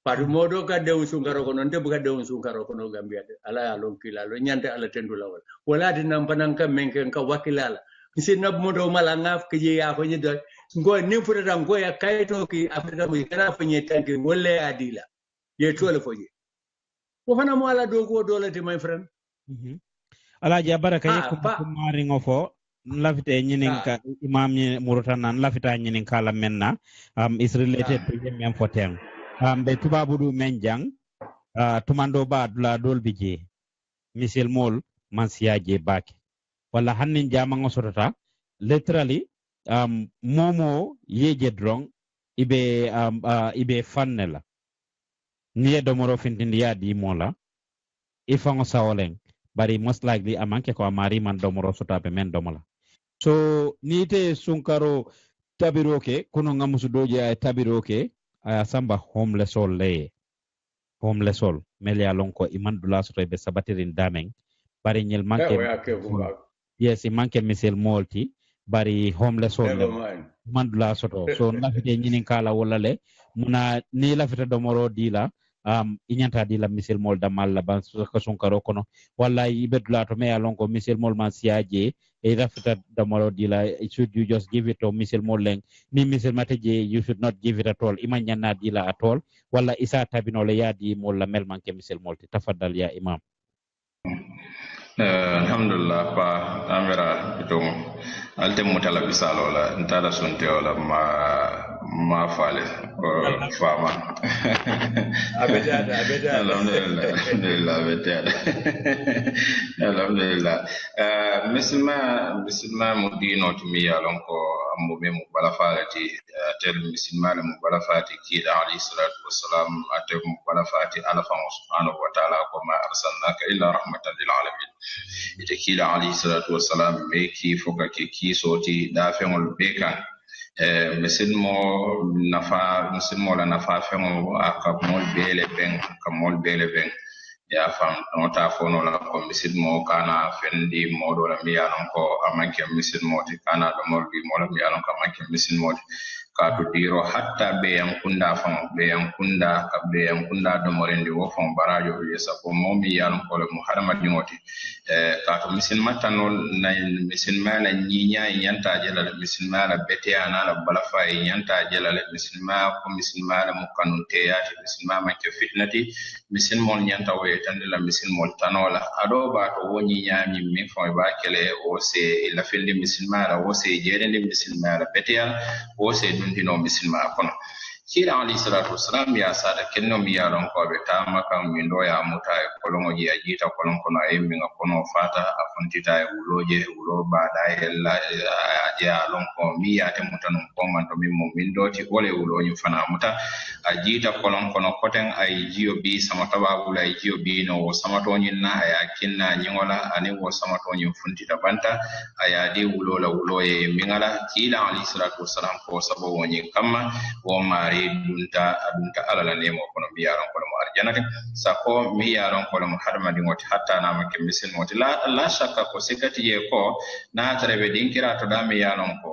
padu modo ka de sungaro ko non debuka de sungaro ko no gambia de ala alon kilalo nyante ala tendula wala di nampanang ka menken ka wakilala sina modo malanga kije ya fanye do ngo ni furata ngo ya kayto ki afrika mo kana fanye tanki wolle adila ye tole foje ko fana mo ala do go dolate my friend ala ja baraka ye ko mari ngofo lafite nyinin ka imam ni murutanan lafita nyinin kala menna is related to them fotem be tubabu du menjang tumando ba dula dol bije misil mol man siaje baki wala hannin jama ngosotata literally momo yeje drong ibe fannela niye domoro fintindi yadi mola ifango sawoleng bari most likely amanke ko amari man domoro sotabe men domola so nite sunkaro tabiroke kuno ngamusu doje ay tabiroke aya samba homeless all melia lonko imandula sotobe sabatirin dameng bari nyel manke yes manke misel molti bari homeless all mandula soto so nafite nyinin kala wala le muna ni lafita domoro dila inyanta dila misel mol damal la ban ko sunkaro kono wala ibedula to me alonko misel mol man siaje e lafita domoro dila should you just give it to misel mol leng ni misel mateje you should not give it at all imanyana dila at all wala isa tabino le yadi mol la mel manke misel molti tafaddal ya imam. Alhamdulillah pa amira bitum alte mutala bisalo la ntala sunte wala ma fale fama abedada alhamdulillah misilma mudino tumiya lonko amube mu bala falati tel misilma mu bala fati kida alayhi salatu wassalam atem mu bala fati ala fa subhanahu wa ta'ala ko ma arsalnaka illa rahmatan lil alamin ite kila alayhi salatu wassalam be ki foka ki soti da fengol beka misilmo la nafa fengo akamol bele ben ya fam nota fono la ko misilmo kana fendi modo la mi anon ko amanke misilmo ti kana do molbi mola mi anon ko amanke misilmo ka to diro hatta be yankunda do morendi wo fon barajo yesa ko momi yanon ko le muhammad ngoti ka to misilma tanol na misilma la nyinya yanta jela misilma la betiana la balafa yanta jela misilma ko misilma la mukanunte ya misilma ma ke fitnati misilmo yanta we tande la misilmo tanola ado ba to woni nyami mi fo ba kele o se la fili misilma la o se jere misilma la betiana o se dino misilma kono kila alayhi salatu wassalam ya sada kenno mi yaron ko be tama kam mi ndo ya muta kolongo ji ajita kolon kono ay mi kono fata funtita e wuloje wulo baɗa ella aje a lon ko mi yate muta num koman to min mo min doti wole wuloñum fana muta a jiita kolon kono koten ay jiyo bi samataba wula ay jiyo bi no wo samatoñin na aya kinna ñiŋola ani wo samatoñin funtita banta aya di wulola wuloye miŋala kiila alayhi salatu wassalam ko sabo woñin kamma wo mari dunta alala nemo kono mi yaron kono mo arjanate sako mi yaron kono mo hadamadiŋoti hatta nama ke misilmoti la shakka ko sikkati je ko na tarebe dinkira to da mi yaron ko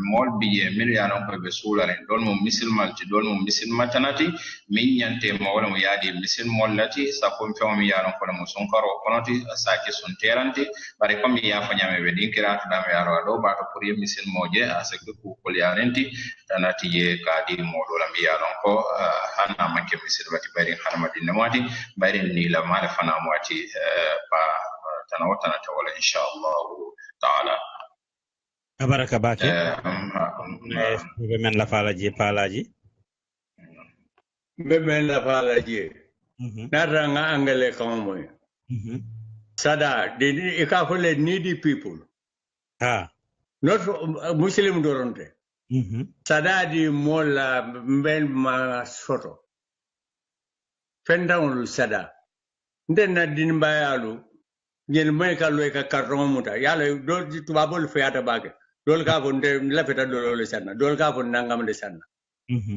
mol biye mil yaron ko be sularen don mo misilmalti don mo misilmatanati min nyante mo wala mo yaadi misilmol lati sako fe mi yaron kono mo sunkaro konoti sake sun teranti bare ko mi yafa nyame be dinkira to da mi yaro do ba to pour misilmoje asake ku ko yarenti tanati je kadi moɗola mbiyaɗon ko hanna manke misilbati ɓayrin hadamadi nemati ɓayrin ni lamare fanamu wati pa tana wottanata wala inchallahu taala abaraka bake ɓe men lafalaji paalaji ɓe men lafalaji nata nga angale kama moy sada e ka fole needy people not muslim doronte sadadi mola mbel ma soto fendawul sada ndenna din bayalu ngel may ka loy ka karton muta yalla do tubabol fiyata bage dol ka ko nde lafeta dol sanna dol ka ko nangam de sanna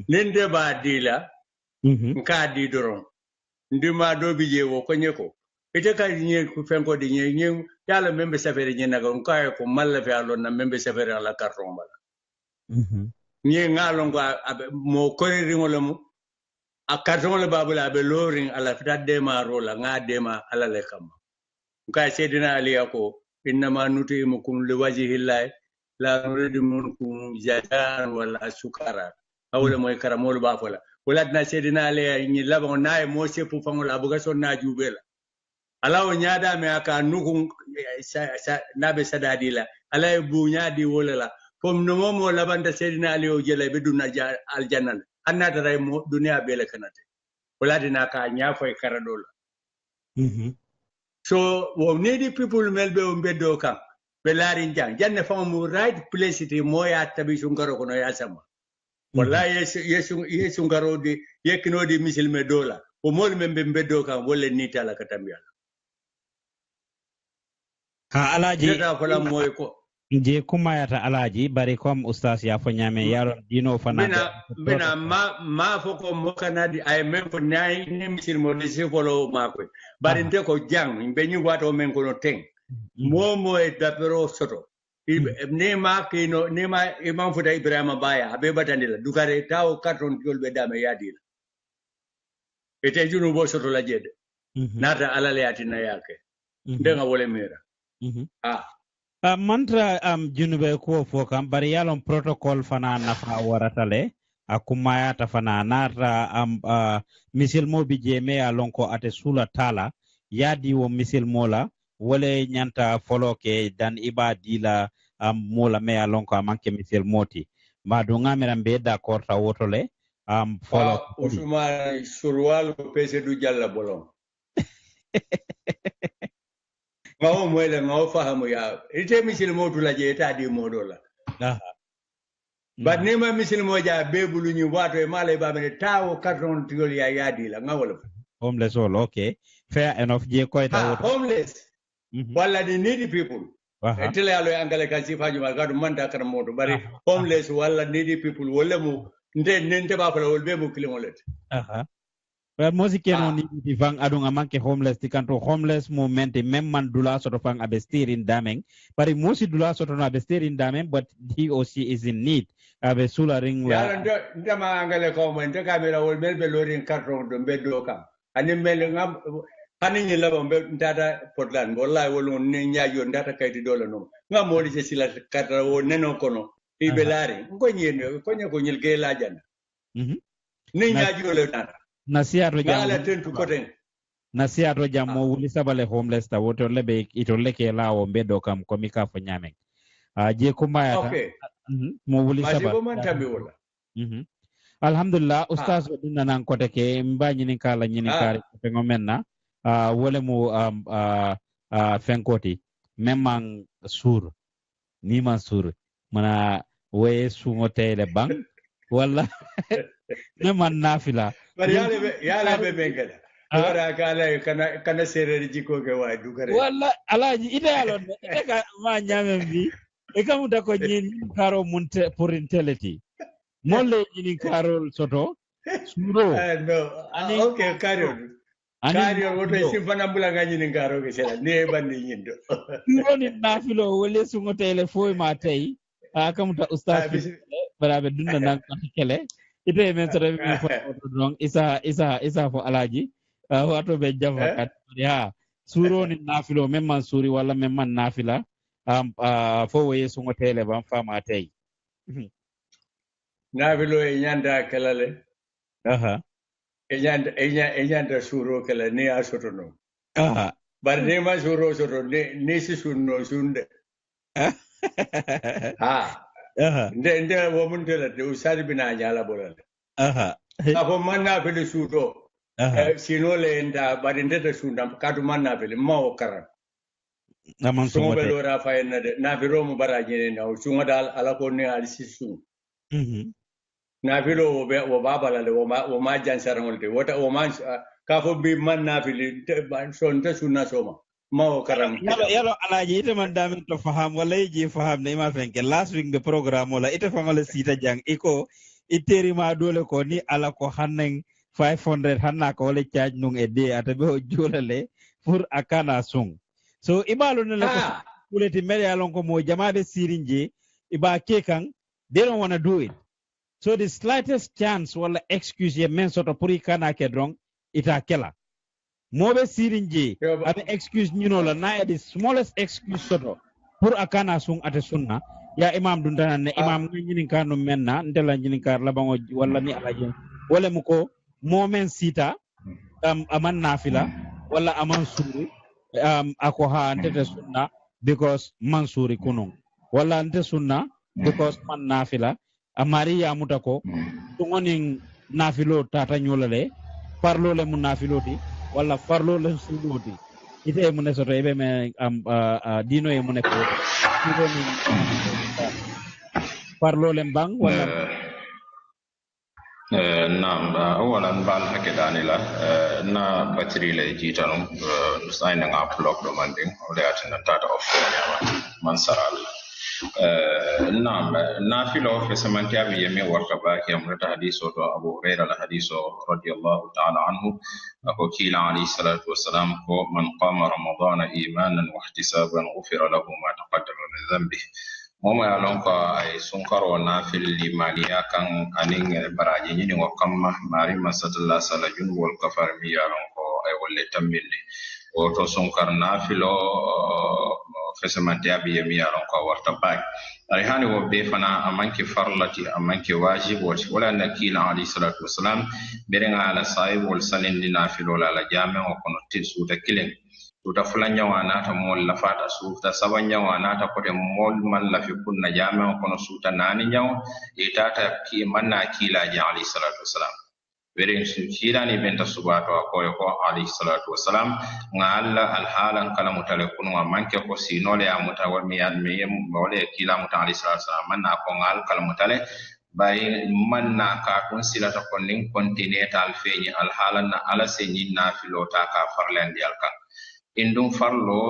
nende ba dila ka di doron ndima do bije wo ko nyeko ite ka nye ku fenko di nye yalla membe safere nye naga ko ko malla fi alon na membe safere ala karton bala nye ngalon ko mo kore ringolo mu a karton le babula be loring ala fita dema rola nga dema ala le kama ka sedina ali yako inma nutimukum liwajhi llahi la nuridu minkum jazaan wala sukara awla moy karamol ba fola wala na sedina ali ni labo nae mo sepu fangola abuga son na jubela ala o nyaada me aka nukun nabe sadadi la ala bu nyaadi wala la fom no momo labanta sedina ali o jela be dunna aljanna annata ray mo dunya bele kanate wala dina ka nyaafay karadola so wo needy people melbe o beddo kan be larin jang janne famu right place ti moya tabi sungaro kono ya sama wala yesu ngaro di yekino di misilme dola o mol membe beddo kan wolle nitala katambiyala ha alaji da fala moy ko je kumayata alaji bari comme oustas ya fo nyame yaron dino fana bina ma foko mo kanadi ay men ko nay ne misil mo desi folo mako bari nte ko jang be nyu wato men ko no teng momo e dapero soto ne ma kino ne ma imam futa ibrahima baya abe batandila dukare taw carton jolbe dame yadila ete junu bo soto la jede nata alale atina yake ndenga wole mira mantra junube ko fo kam bari yalon protocol fana nafa waratale akumayata fana nata misil mo bi jeme alon ko ate sula tala yadi wo misil mola wole nyanta foloke dan ibadila mola me alon ko manke misil moti ma do ngamira be d'accord ta wotole folo usuma surwal ko pese du jalla bolon ngaw moyle ngaw fahamu ya ite misil motu la je ta di modola bad ne ma misil mo ja bebulu ñu wato e mala ba me tawo carton tiol ya yadi la ngawol homeless all okay fair enough je ko ta homeless wala di needy people etele alo angale kan si faju mal gadu manda kar moto bari homeless wala needy people wala mu nte ba fala wol be mu kilimolet well mosike no ni fang adunga manke homeless tikanto homeless movement mem man dula soto fang abe steering dameng bari mosi dula soto no abe steering dameng but he or she is in need abe sula ring la ndama angale ko mo nte camera wol belbe lorin carton do beddo kam ani mel ngam hani ni labo be ndata Portland wallahi wol ni nyaajo ndata kayti dole no ngam modi je sila katra wo neno kono ibe lari ko nyene ko nyako nyil ge la jana ni nyaajo le tata nasiato jam mo wuli sabale homeless ta woto lebe ito leke lawo mbedo kam komika fo nyamen je ko mayata mo wuli sabale alhamdulillah ustaz dinna nan ko teke mbañi ni kala ñini kari pengo menna wole mo fenkoti memang sur ni man sur mana waye sungo tele bang wala memang nafila bari yale be bengala wara kala kana serere jiko ke wa dugare wala alaji ida yalon ite ka ma nyamem bi e kam da ko nyin karo munte pour intelligence molle nyin karo soto suro no okay carry woto simpana bula nga nyin karo ke sela ne bandi nyindo suro ni nafilo wala sungo tele foy ma tay kam ta ustaz barabe dunda nan ko kele ite men so mi fo don isa fo alaji wato be jafakat ya suro ni nafilo memman suri wala memman nafila fo waye sungo tele ban fama tay nafilo e nyanda kalale aha e nyanda suro kala ne asoto no aha bar ne ma suro soto ne si sunno sunde ha aha nde wo mun tele de usadi bina nyala bolale aha ako manna fili sudo sino le nda badinde de sunda kadu manna fili mawo karam naman sungo be lora fayna de na biro mu baraje na sungo dal ala ko ne ali sisu na biro wo babala le wo ma jansara ngolde wota wo ma ka fo bi manna fili sonte sunna soma mawo karam yalo alaji ite man damin to faham wala ji faham ne ma fenke last week be programme wala ite famale sita jang iko iteri ma dole ko ni ala ko hannen 500 hanna ko wala charge nung e de atabe o jolale pour akana sung so ibalo ne la ko kuleti media lon ko mo jamabe sirinje iba kekan they don't want to do it so the slightest chance wala excuse ye men soto pour ikana ke drong ita kela mobe sirinje ate excuse la na the smallest excuse soto pour akana sung ate sunna ya imam dundana ne imam ngini kanu menna ndela ngini kar labango wala ni alaje wala muko momen sita aman nafila wala aman suri ako ha ante sunna because mansuri kunung wala ante sunna because man nafila amari ya mutako tungoni nafilo tata nyolale parlo le mun nafiloti wala farlo le suloti ite mun soto ebe me dino e mun ko parlo le bang wala نعم أولا بال هكذا na battery le jitanum sign nga plug do manding ole atina tata off mansara نعم نافلة في سمنتها بيمي ورقباك يمرت حديث أبو هريرة الحديث رضي الله تعالى عنه أبو كيل عليه الصلاة والسلام من قام رمضان إيمانا واحتسابا غفر له ما تقدم من ذنبه وما يعلمك أي سنكر ونافل لماليا كان أنين براجين وكما ماري مسد الله سلجون والكفر ميالونك أي ولي تملي وتو سنكر نافلو فسمانتيا بيمي يالونك ورتباك أريحاني وبيفنا أمانك فرلتي أمانك واجب ولا نكيل عليه الصلاة والسلام بيرنا على صايب والسلين لنافلو على جامع وكنت سودا كيلين suta fulanya wanata mol la fata suta sabanya wanata kote mol man la fi kunna jama kono suta nani nyaw itata ki manna kila ja ali salatu wasalam verin sirani benta subato ko ali salatu wasalam ngalla al halan kala mutale kunu manke ko sinole amuta wa miyad miyem mole kila muta ali salatu wasalam manna ko ngal kala mutale bari manna ka kun silata kon nin kontinental feñi al halan na ala señi na filota ka farlendi alkan indum farlo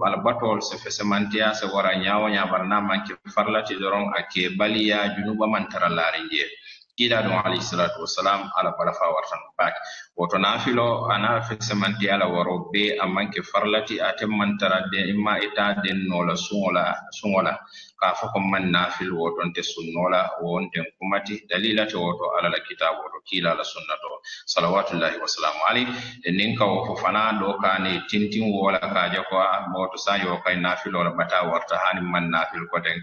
albatol se fesemantia se wara nyaawo nyabarna manki farlati doron ake baliya junuba man tarallarinje ila do alayhi salatu wassalam ala barafa wartan pak woto nafilo ana fesemantia la waro be amanki farlati atem man tarade imma ita den nola sungola ka fa ko man nafil woton te sunnola wonte kumati dalilati woto ala la kitab woto kila la sunnato salawatullahi wa salamu alayhi nin ka wo fana do kane tintin wala ka jako moto sayo kay nafil wala bata warta hani man nafil ko den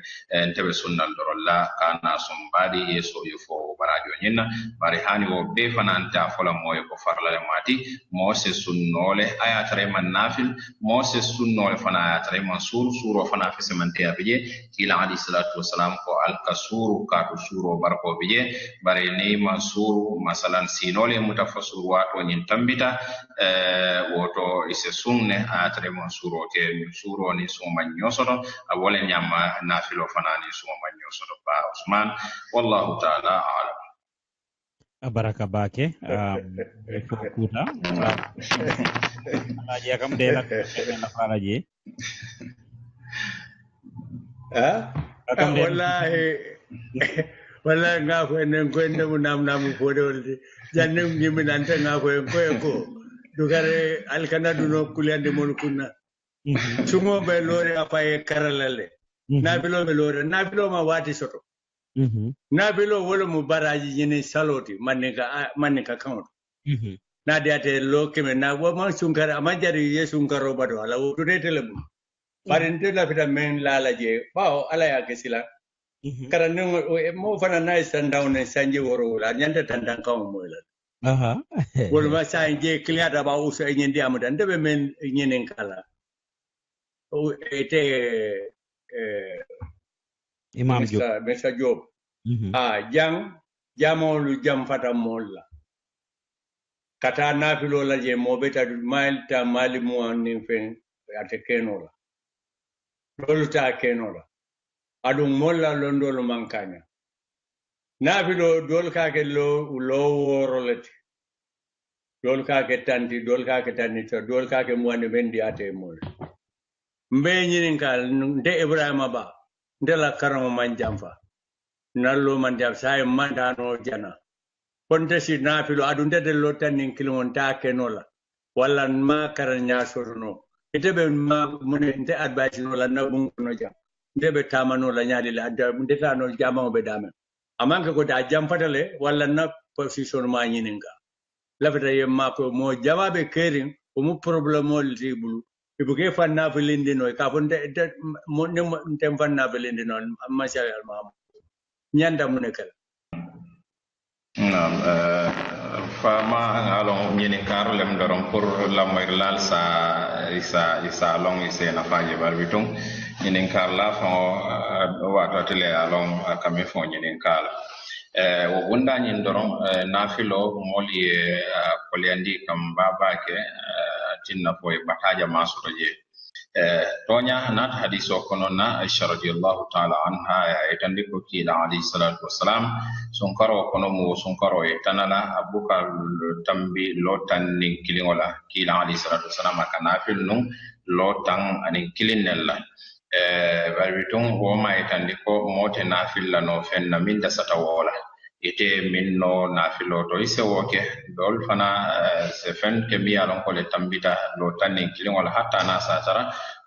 tebe sunnal dorolla kana sombadi yeso yofo barajo nyina bari hani wo be fana ta fola moyo ko farla mati mose sunnole ayatare man nafil mose sunnole fana ayatare man suro fana fesemante abije kila alayhi salatu wassalam ko al-kasuru katu suro barko biye bare ni mansuru masalan sinole mutafassir wato nyin tambita woto ise sunne atre mansuro ke suro ni suma nyosoto awole nyama nafilo fanani suma nyosoto ba Usman wallahu ta'ala a'lam. Baraka bake fo kuta alaji kam de la na faraji wallahi nga ko en ko en nam ko de jannem ngimi nante nga ko ko dugare alkana duno kulende mon kunna sumo be lore apaye karalale nabilo be lore nabilo ma wati soto nabilo wolo mu baraji nyene saloti manika count na diate lo keme na wo man sunkara amajari yesu ngaro bado ala wo tudetele mu parente la fita men la je bawo ala ya kesila karanu mo fana na stand down e sanje woro la nyanta tandan kaw mo la wol ma sanje kliata ba uso e nyendi amada ndebe men nyenen kala o ete Imam Job Mr. Job jamolu jam fata molla kata nafilo la je mo beta malta malimu ni fen ate kenola lolta kenola adum molla londolo mankanya nafilo dol kake lo worolete dol kake tanti to dol kake mo ne bendi ate mol mbe nyinin kal nde Ibrahima ba ndela karamo man jamfa nallo man jam say mandano jana ponte si nafilo adunde de lo tanin kilon ta kenola walla ma karanya sorno itebe ma mun inte advice no la na bun no jam ndebe tamano la nyaali la nde tano jama be dame amanka ko da jam fatale walla na position ma nyininga lafata yemma ko mo jama be kerin ko mu problème ol tibulu ibuke fanna felinde no ka fonde mo tem fanna felinde no amma sha Allah nyanda munekal fama along nyini karo lem doron pour la moy lal sa isa long ise na faje barbitung nyini kar la fon wato tele along kami fon nyini kar wo wunda nyin doron nafilo moli koleandi kam baba ke tinna boy bataja masuroje tonya nat hadiso kono na Aisha radhiyallahu ta'ala anha etandi ko kila alayhi salatu wassalam sunkaro kono mo sunkaro e tanala abuka tambi lotan nin kilingola kila alayhi salatu wassalam kana fil num lotan anin kilinella barbiton o ma etandi ko mote nafil lano fenna min da satawola ite minno nafilo to ise woke dol fana se fen ke mi alon ko le tambita lo tanin kilingol hatta na satara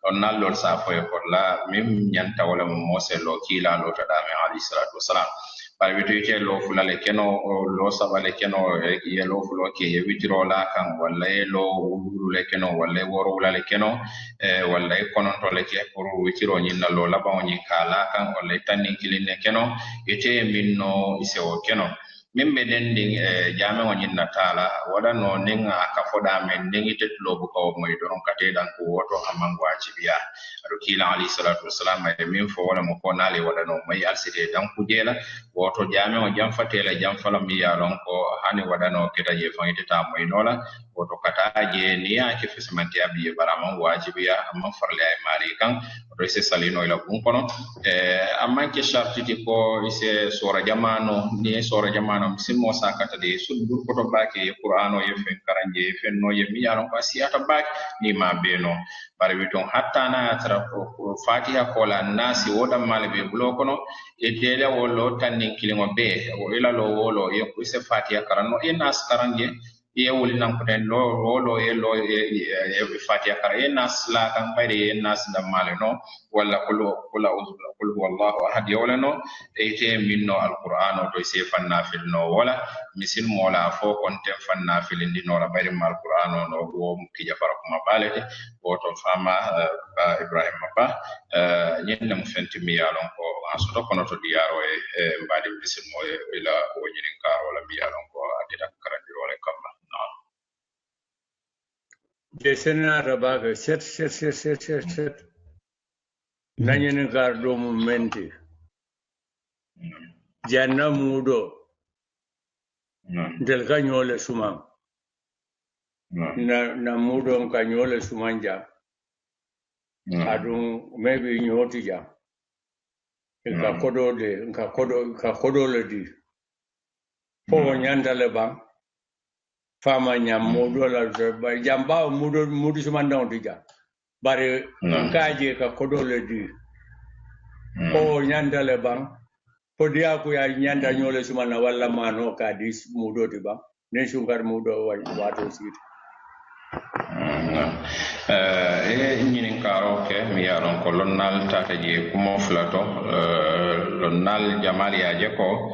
on nallol sa foy ko la mim nyanta wala mo se lo kila lo tada mi ali salatu wasalam barbito ite lo fulale keno lo sabale keno ye lo fulo ke ye witiro la kan wala ye lo wulu le keno wala woro wala le keno wala konon to le ke pour witiro nyinna lo la ba woni kala kan wala tanin kilinne keno ite minno ise o keno min be den din jame woni natala wada no nin aka foda men nin ite lobu ko moy don kate dan ko woto amango acibiya ado kila ali salatu wassalam ay min fo wala mo ko nale wada no may alsite dan ku jela woto jame o jam fatela jam fala mi ya lon ko hani wada no keta je fangite ta moy nola woto kata je niya ke fismanti abi barama wajibiya amma farle ay mari kan do se salino ila kun kono amma ke shartiti ko ise sora jamano ni sora jamano simo sakata de sudur koto bake qur'ano ye fen karanje fen no ye mi yaron ko siyata bak ni ma beno bare witon hatta na tara fatiha ko la nasi woda malbe bulo kono e dele wolo tannin kilimo be o ila lo wolo ye ko se fatiha karano e nas karanje ye woli nan ko den lo e fatiha kar e nas la kan bare e nas da male no wala kula wallahu ahad yawla no e te minno alquran to se fanna fil no wala misil mola fo kon tem fanna fil ndi no la bare mal alquran no wo ki jafara kuma balete woto fama Ibrahim ba nyenne mo fenti mi yalon ko asoto kono to diaro e mbadi misil mo ila wonyin ka wala mi yalon ko atita karandi wala kamma Jason Rabaga, set. nañini kar do mu menti janna mudo del ka ñole suman na mudo ka ñole suman ja adun maybe ñoti ja ka kodo le di fo ñanda le ba fama ñam mudo la ba jamba mudo suman daw di ja bari kaje ka kodo le di o ñanda le ba po dia ko ya ñanda ñole sumana walla mano ka di mudo di ba ne sunkar mudo wato sit ñinin karo ke mi yaron ko lonnal tata je kumo flato lonnal jamal ya je ko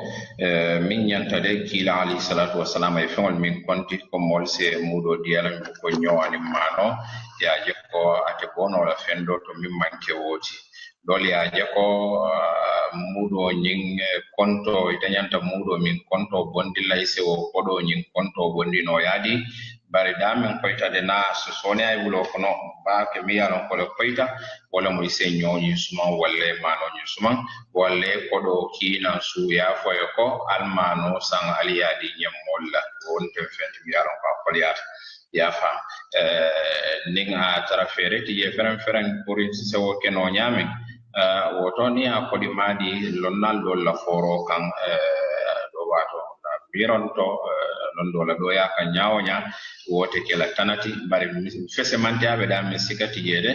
min ñanta de kila ali salatu wassalam ay fengol min konti ko mol se mudo dialam ko ñowani mano ya je ko ate bono la fendo to min manke woti dole ya je ko mudo ñing konto itanyanta mudo min konto bondi layse o kodo ñing konto bondi no yadi bari damen koyta de na so sone ay wulo kono ba ke mi yaron ko le koyta wala mo ise ñoñi suma walle mano ñi suma walle kodo kina su ya foyo ko almano sang aliyadi ñem molla wonte fenti mi yaron ko liat ya fam ninga tarafere ti ye feren pour se wo keno ñame woto ni a kodi madi lonnal do la foro kan do wato biron to non do la do ya kan nyawonya wote kala tanati bari fese mantiabe da min sikati jede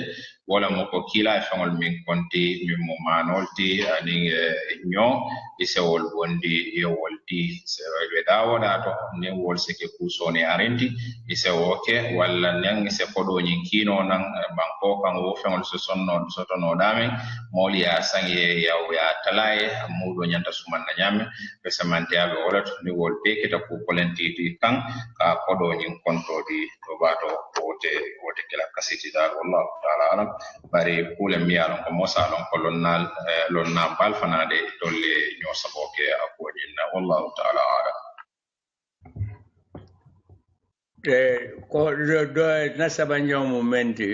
wala mo ko kila fangol min konti min mo manolti ani nyo isewol bondi yo wolti se be da wala to ne wol seke kusone arenti isewoke wala nang se kodo nyin kino nan banko kan wo fangol so sonno sotono dame moli ya sange ya talaye mudo nyanta suman na nyame fese mantiabe wala to ne wol peke ta ko kolenti ti kan ka kodo nyin konto di to bato wote kala kasiti dal wallahu ta'ala alam bari kula miyalon ko mosa lon ko lonnal bal fanade tolle ño saboke akodinna wallahu ta'ala alam ko do nasaba ñomu menti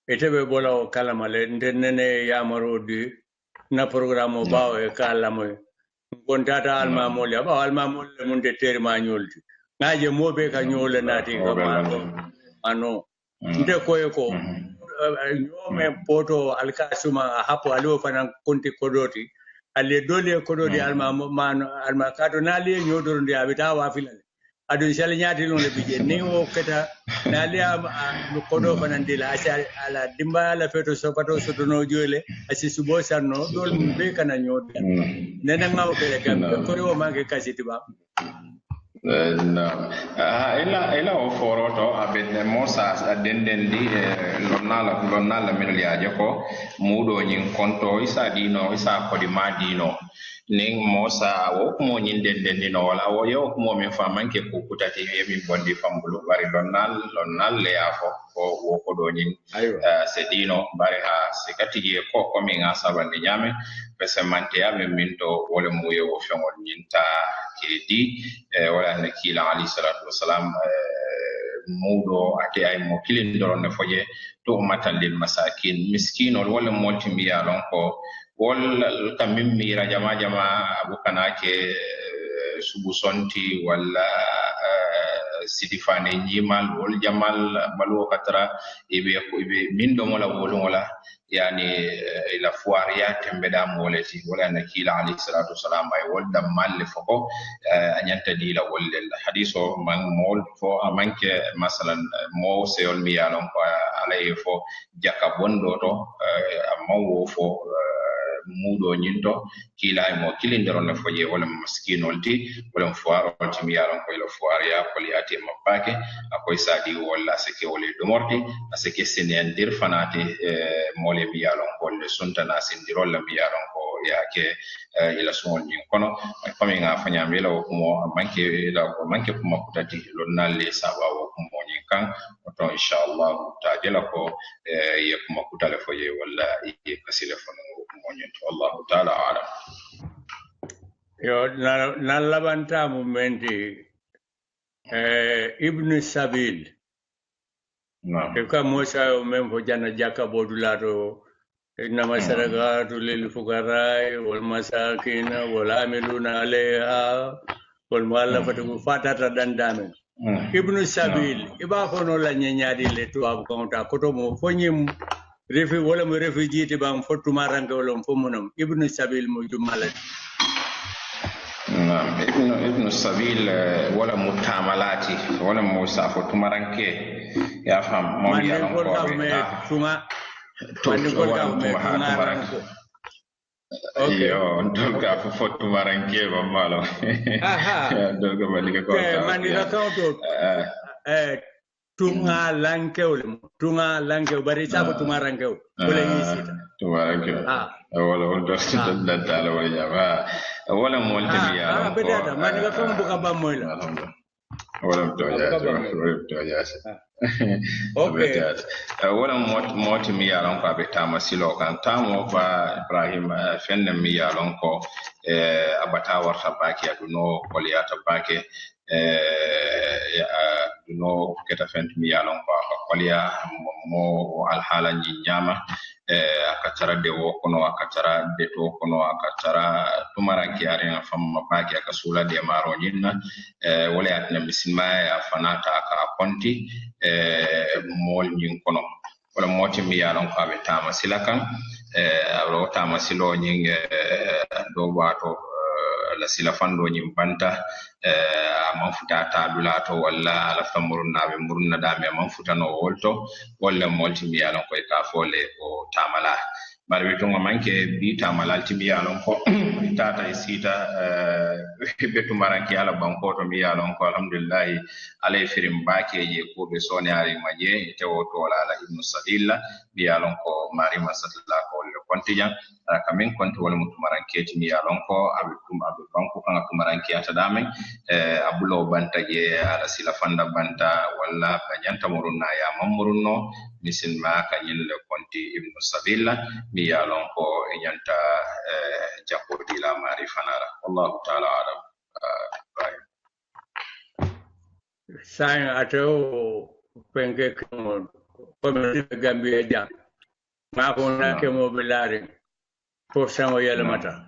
etebe bolo kalamale ndene yamarodi na programme bawo e kalamo kontata alma molya ba alma molle mun de terma ñolti ngaje mobe ka ñole nati ko ano nde koye ko ñome poto alkasuma hapo alio fana konti kodoti alle dole kodoti alma kato nali ñodoro ndi abita wa filale adu sel ñaati non le bije ni o keta nali kodo fana ndila ala dimba la feto sopato sotono jole asi subo sanno dol be kana ñodda nena ngaw kele gam ko rewo manke kasiti ba no ila o foroto abedne mosa dendendi lonnala min liaje ko mudo nyin konto isa kodi madino ning mosa wo mo nyin dendendi no wala wo yo mo min famanke ko kutati mi bondi fambulu bari lonnal le afo ko wo ko do nyin sedino bari ha sikati ko min asabande nyame pese mantia min to wala mo yo fengol nyinta kedi wala ne kila ali salatu wasalam mudo ate ay mo kilin doron ne foje to matan lil masakin miskin wala molti biya lon ko wala kamim mira jama abukana ke subu sonti wala sidifane nyimal wol jamal balu katra ibe min do mola wala yani ila fuariya tembeda moleti wala nakila alayhi salatu wasalam ay wala mal foko anyanta dila wala hadiso man mol fo amanke masalan mo seol mi yalon ko alayhi fo jaka bondo to amawo fo mudo nyinto kila mo kilindero na foje wala maskinolti wala fuarolti mi yalon ko ila fuariya ko li ati mabake akoy sadi wala seke wala domorti aseke senendir fanati mole mi yalon ko le suntana sindirol la mi yalon ko yake ila sumol nyin kono ko mi nga fanya mi law ko manke kuma kutati lonnalle sabawo ko mo nyin kan to inshallah ta jela ko ye kuma kutale foje wala ye kasile fono والله تعالى أعلم. Yo na labanta momenti Ibn Sabil. Ka Musa o men fo jana jaka bodulato إنما الصدقات للفقراء والمساكين والعاملين عليها والمؤلفة فاتت دندامن ابن السبيل إبا فنو لا نيادي لتواب كونتا كتومو فنيم رفي ولا مرفيجي تبام فتو مارانك ولا فمنم ابن السبيل مجمالات نعم ابن السبيل ولا متعاملاتي ولا مسافة تمرنكي يا فهم ما يعلم Yo, ndolga foto maranke ba malo. Ndolga balika ko. Mani la kauto. Tunga lanke bari sabu tumaranke. Wala yisita. Tumaranke. Wala wala da dala wala ya. Wala multimedia. Bedada mani la kauto buka ba moila. Wala toya. Okay. Wala moti mi yalon ko abe tama silo kan tamo ba Ibrahim fenne mi yalon ko abata warta baki aduno koliyata baki duno keta fent mi yalon ko koliya mo alhala nyama akatara de wo kono akatara de to kono akatara tumaranki ari fam baki akasula de maro nyinna wala atna misilma ya fanata aka konti mol nyin kono wala moti mi yalon ko abe tama silakan ro tama silo nyin do bato la sila fando nyin banta manfuta ta dulato walla ala famurna be murna da me manfuta no wolto walla molti mi yalon ko ka fole o tamala marbe to manke bi tamala mi yalon ko tata isita betu maranki ala banko to mi yalon ko alhamdulillah alay firim bake je ko be sonari maje te o to ala ibn sadilla mi yalon ko mari masatla ko le kontijan kamin konti wala mutumaranke mi yalon ko abe banko kan tumaranki ata damen abulo banta je ala sila fanda banta wala banyanta murunna ya mamurunno misil ma ka yille konti ibn sabila mi yalon ko nyanta jakodi la mari fanara wallahu taala alam sain ateo penke ko mi gambia jam ma ko na ke mo bilari ko sango yele mata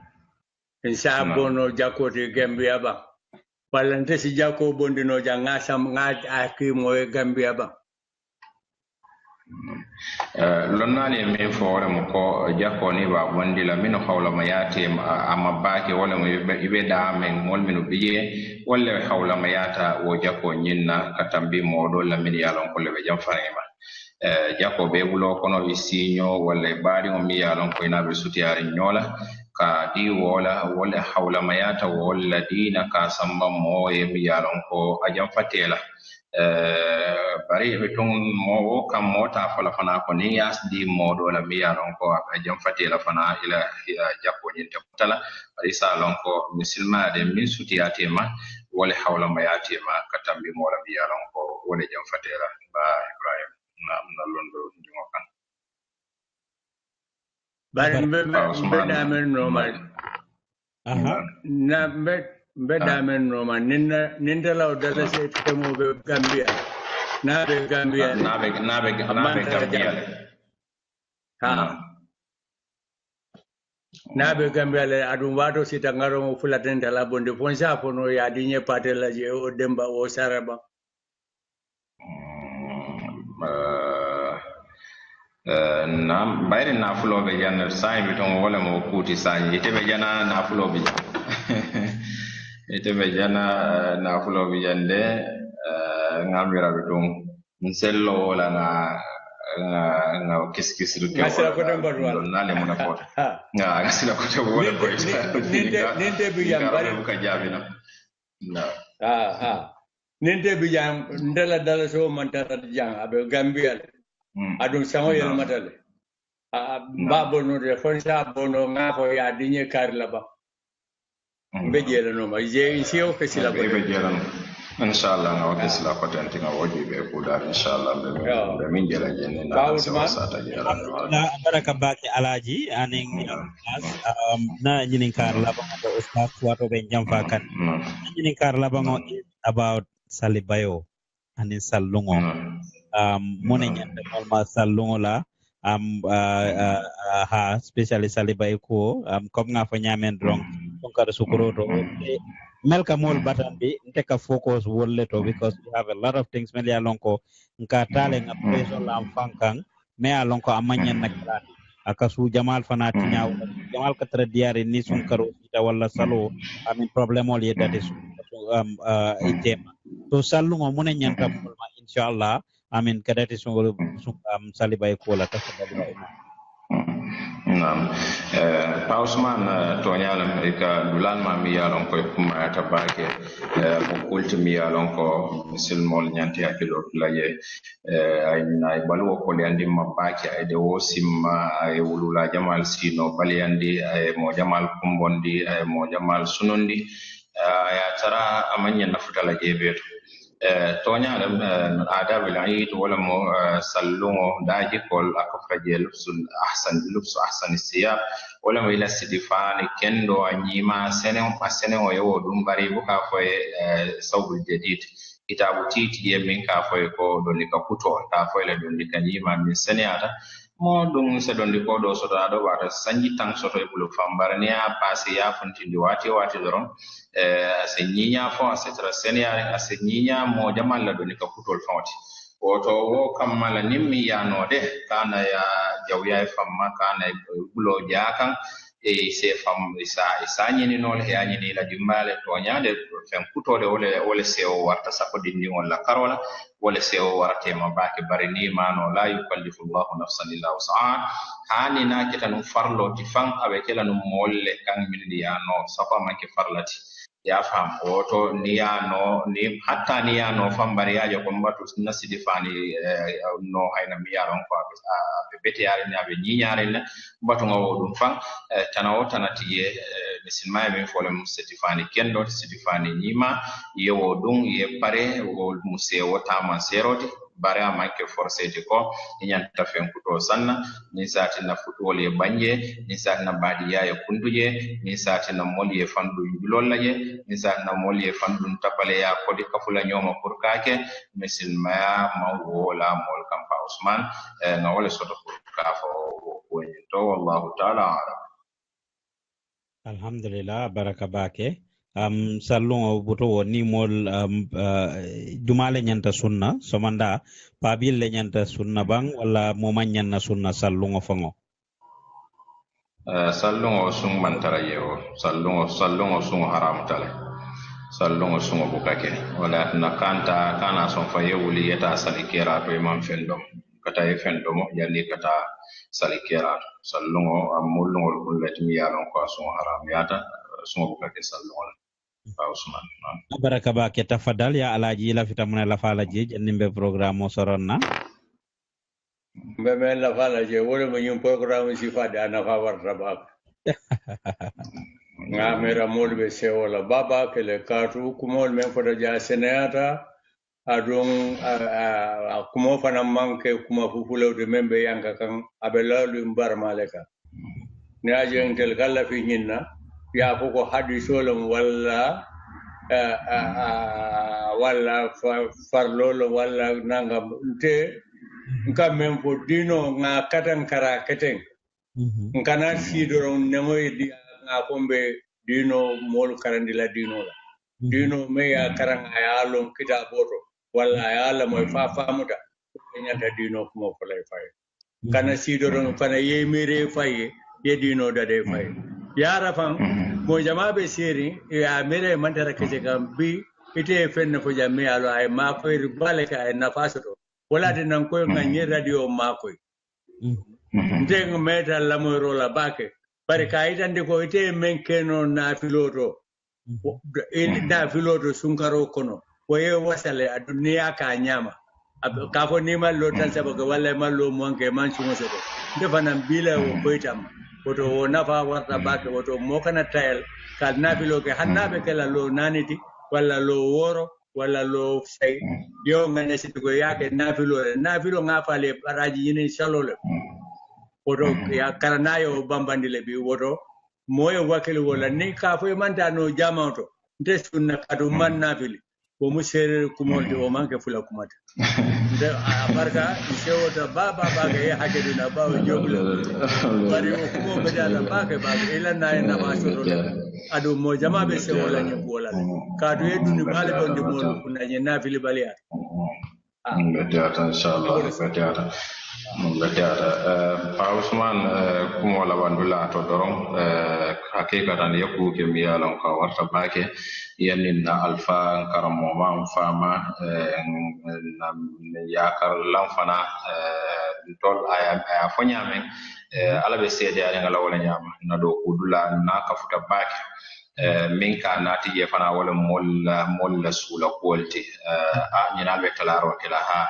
insa bono jakoti gambia ba balante si jako bondino janga sam ngaj aki mo gambia ba lonnani min fo wala mo ko jako ni ba bondi la min hawla ma yati amma baake wala mo ibe da men mol min biye wala hawla ma yata wo jako nyinna katambi modo la min yalon ko le be jam farima jako be bulo kono isinyo wala bari o mi yalon ko ina be sutiyari nyola ka di wala hawla ma yata wala dina ka samba mo e mi yalon ko ajam fatela bari be ton mo kam mota fala fana ko ni yas di modo la mi yaron ko ajam fatela fana ila jakko ni tala bari salon ko muslima de min sutiyate ma wala hawla ma yate ma katambi mo la mi yaron ko wala jam fatela ba Ibrahim na londo ndimo kan bari be damen normal na be damen normal ninda law dala se temo be gambia na be gambia na be gambia le adum wato sita ngaro mo fulaten dala bonde fonsa fono ya dinye patela je o demba o saraba nam bayre nafulo be janna sai biton wala mo kuti sai ite be jana nafulo be ite be jana nafulo be jande ngamira biton nsello wala nga kiskisru ke ngasila ko dem badwa nale mo na fota nga ngasila ko dem wala ko ninte bi jam bari ka jabina ninte bi jam ndala dala so man tata jang abe gambia adum sango yel matale babo no de fonsa bono ngafo ya dinye karla ba bejela no ma je sio ke sila ko bejela inshallah nga wake sila ko tanti nga woji be ko dar inshallah be min jela jenne na sata jela na baraka baki alaji aning na nyinin karla ba ko ustaz wato be jamfa kan nyinin karla ba ngo about salibayo anin sallungo mone nyande normal sallungo la ha especially saliba ko comme nga fa nyamen drong Sunkara Sukuro to melka mol batandi nteka focus wolle to because we have a lot of things meli alonko nka tale nga preso la fankang me alonko amanyen nakrani akasu jamal fanati nyaaw jamal katra diare ni Sunkaro ita wala salo amin problem ol yedate itema to sallu mo munen nyanta mol ma inshallah amin kadati sungolo salibay ko la tasabba ina Naam. Pa Usman toñalam ka dulan ma mi yalon ko kuma ta bake ko kulti mi yalon ko silmol nyanti akilo laye ay balu ko lendi ma bake ay de wosimma ay wulula jamal sino baliyandi ay mo jamal kumbondi ay mo jamal sunundi ya tara amanya nafutala jebeto toñalam adab al-eid wala mo sallumo daji kol akafraje lubsul ahsan siyab wala mo ila sidifani kendo anyima senen o yo dum bari buka foye sawbul jadid kitabu titi ye min ka foye ko doni ka kuto ta foye la doni ka nyima min seniata mo dum se doni ko do soto ado wata sanji tang soto e bulu fambarni a passé ya fontindi wati doron se nyinya fo se tra seniare se nyinya mo jamal la doni ka kutol fonti oto wo kammala nimmi yanode kana ya jawya famma kana bulo jakan e se fam isa nyini nol he anyini la dimbale to nyaade fen kutode wole se o warta sako dindi wala karola wole se o warate ma baake bari ni mano la yukallifu Allah nafsan illa wus'aha hani na kitanu farlo ti fan abe kelanu molle kan mildi yano sako manke farlati ya fam oto niyano ni hatta niyano fambari ajo ko mbatu nasidi fani no hayna mi yaron ko be beti yare ni abe nyinyare na mbatu ngawo dum fan tanawo tanati ye misilma be folem setifani kendo setifani nyima yewo dum ye pare o museo tama seroti bare amanke forcete ko nyanta fen kuto sanna ni sati na futwol ye banje ni sati na badi ya kunduje ni sati na moli ye fandu julollaje ni sati na moli ye fandu tapale ya kodi kafula nyoma purkake misilma mawla mol kampa Usman na wala soto kafo ko to wallahu ta'ala alam. Alhamdulillah baraka bake sallungo buto woni mol jumale nyanta sunna somanda pabil le nyanta sunna bang wala mo manyanna sunna sallungo fango sallungo sung mantara yewo sallungo sung haram tale sallungo sung bukake wala nakanta kana son fa yewuli yeta salikera to imam fendom kata e fendom yandi kata salikera sallungo amulungo kulletmi yalon ko sung haram yata sung bukake sallungo Pa Usman. Baraka ba ke tafadhal ya alaji la fitamuna la fala je nimbe programme soronna Mbeme la fala je wole mo nyum programme si fada na fa warta ba nga mera molbe se wala baba ke le katu kumol men foda ja senata adon kumo fana manke kuma fufulo de membe yanka kan abela lu mbar maleka ni aje entel kala fi nyinna ya ko hadisolum walla walla farlolo walla nanga nte nka men fo dino nga katan kara keten nkana sidoro nemoy di nga kombe dino mol karandila dino la dino me ya karanga ya lon kita boto walla ya la moy fa famuta nyanta dino ko ko lay fay kana sidoro fana yemire fay ye dino dade fay yara fan mo jama be seri ya mere mandara kaje gambi ite fenne fo jamme alo ay ma ko baleka ay nafaso wala de nan ko ngani radio ma ko ndeng meta la mo rola bake bare kaitande ko ite men keno na filoto na filoto sunkaro kono waye wasale adunia ka nyama ka ko ni mallo tan sabaga wala mallo monke man sumo sebe defana bila o koitam woto nafa warta bake woto mokana tayel kal nafilo ke hannabe kala lo naniti wala lo woro wala lo say yo ngane sitigo yake nafilo ngafale baraji yini shalole woto ya karanayo bambandile bi woto moyo wakili wala ni ka fo manta no jamanto ndesunna kadu man nafili wo mu seere kumolde o manke fula kumata nde barka sewota baba baga ye hakedina bawo jobule bari o kumo bedala bake baga ilana ina masoro ado mo jama be sewola nyobola ka do eduni bale bonde mo kunanye nafili baliya Betiata inshallah betiata Pa Usman kumo labandula to dorong hakikatan yaku ke miyalon ka warta bake yanin na alfa karamo ma fama na yakar lamfana tol aya fonyamen ala be sede ala ngala wala nyama na do kudula na kafuta bake min ka nati je fana wala molla sula quality nyina be talaro kila ha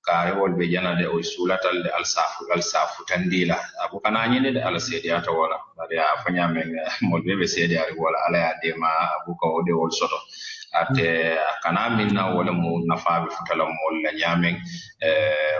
kare wol be janade o sulatal de alsafu tandila abu kana nyine de ala sedi ata wala bari ya fanya men mol be sedi ari wala ala ya de ma abu ko de wol soto ate kana minna wala mu nafa be futala mol la nyamen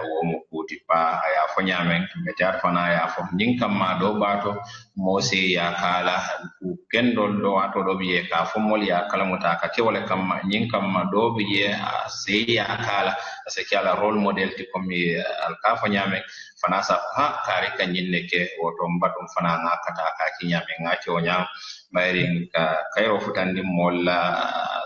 wo mo kuti pa aya fanya men be tar fana ya fo ninkam ma do bato mo se ya kala ku kendol do ato do biye ka fo mol ya kala muta ka ke wala kam ninkam ma do biye se ya kala se kala role model ti komi alkafa nyame fana sa ha kare kan yinne ke woto mbatum fana ngakata ka ki nyame ngati o nyam bayri ka kayro futandi molla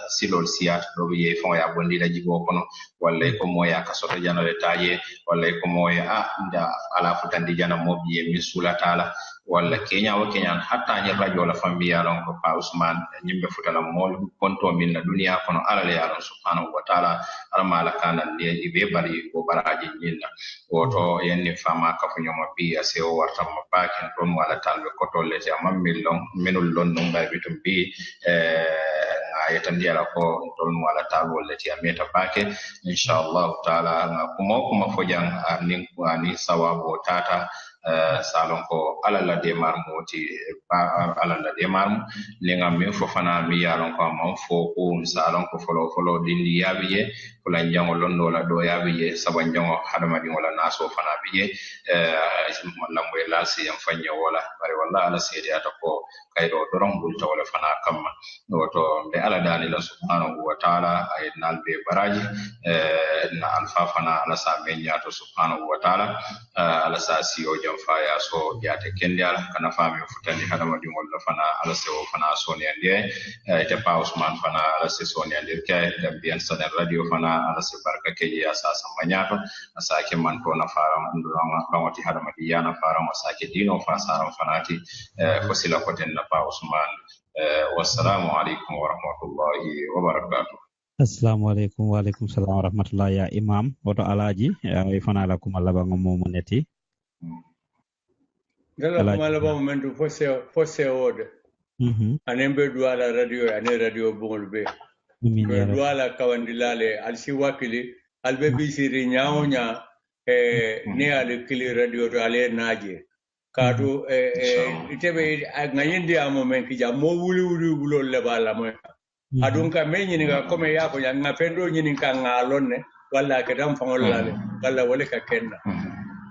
silol siyat do biye fon ya bondi la jibo kono walla ko moya ka soto janale taje walla ko moya nda ala futandi jana mo biye misula tala walla kenya o kenya hatta nyi radio la fambiya lon ko Pa Usman nyimbe futala mol konto min la dunia kono ala le yalon subhanahu wa ta'ala ala mala kana ne ibe bari ko baraji nyinna woto yenni fama ka fu nyoma bi ase o warta ma bakin ton wala talbe ko tolle ti amam millon minul lon no mbay bitum bi ayatan diala ko ton wala talbo le ti ameta bake inshallah ta'ala kuma fojang nin ko ani sawabo tata salon ko alala de marmoti alala de marm linga min fo fana mi yalon ko man fo ko salon ko folo dindi yabiye kula njango londo la do yabiye saban jango hadama di wala naso fana biye lambo lasi yam fanya wala bari walla ala sedi ata ko kaydo doron bulta wala fana kamma woto be ala dani la subhanahu wa ta'ala ay nalbe baraji na alfa fana ala sa menya to subhanahu wa ta'ala ala sa siyo faya so yate kendial kana fami futani hadama di wala fana ala sewo fana soni ande te Pa Usman fana ala se soni ande kay dambian sadan radio fana ala se barka ke ya sa samanyato asake man to na fara ndurama kawati hadama di yana fara masake dino fa saram fanati fosila koten na Pa Usman wassalamu alaikum wa rahmatullahi wa barakatuh. Assalamu alaikum wa alaikum salam wa rahmatullahi ya imam woto alaji fana la kuma laba ngomo moneti dala kuma laba momentu fose ode anembe duala radio ane radio bungol be duala kawandilale alsi wakili albe bisiri nyaonya ne ale kili radio to ale naje kadu itebe ngayindi amo men kija mo wuli bulo le bala mo adun ka menyi ni ka kome yako ya ngapendo nyini ka ngalonne walla ka dam fangol lale walla wala ka kenna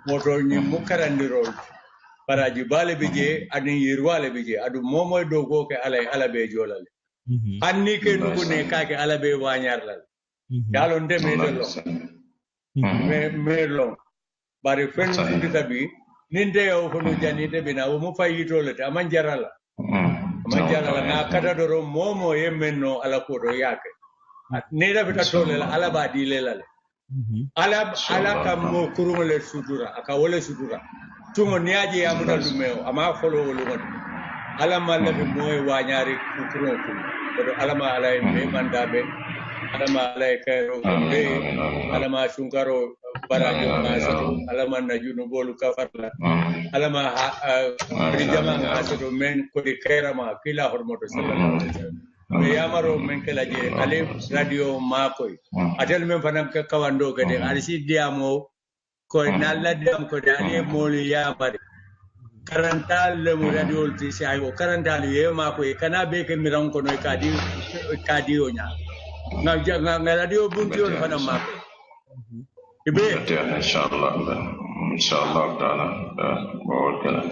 moto ni mukarandiro paraji bale bije adin yirwale bije adu momoy dogo ke ala be jolale hanni ke nugo ne ka ke ala be wanyar lal dalo ndeme delo me long bari fen tabi ninde o hono jani de bina o mo fayito le ta manjarala manjarala na kada doro momo yemenno ala ko do yake ne da bita tole ala ba dile lale ala kam mo kurumole sudura aka wole sudura tumo niaje ya muta dumeo ama folo wolo ngon ala malla be moy wanyari kuron ko do ala ma ala me mandabe ala ma ala kayro be ala ma sunkaro barajo maso ala man najuno bolu kafarla ala ma jama aso men ko di kayrama kila hormoto sallallahu alaihi wasallam me yamaro men kala je ale radio ma koy atel men fanam ka kawando kede alisi diamo ko nalla diam ko dali moli yamare karantal le mo radio ti sai o karantal ye ma koy kana be ke miran ko no kadi o nya nga radio bunti on fanam ma ibe inshallah taala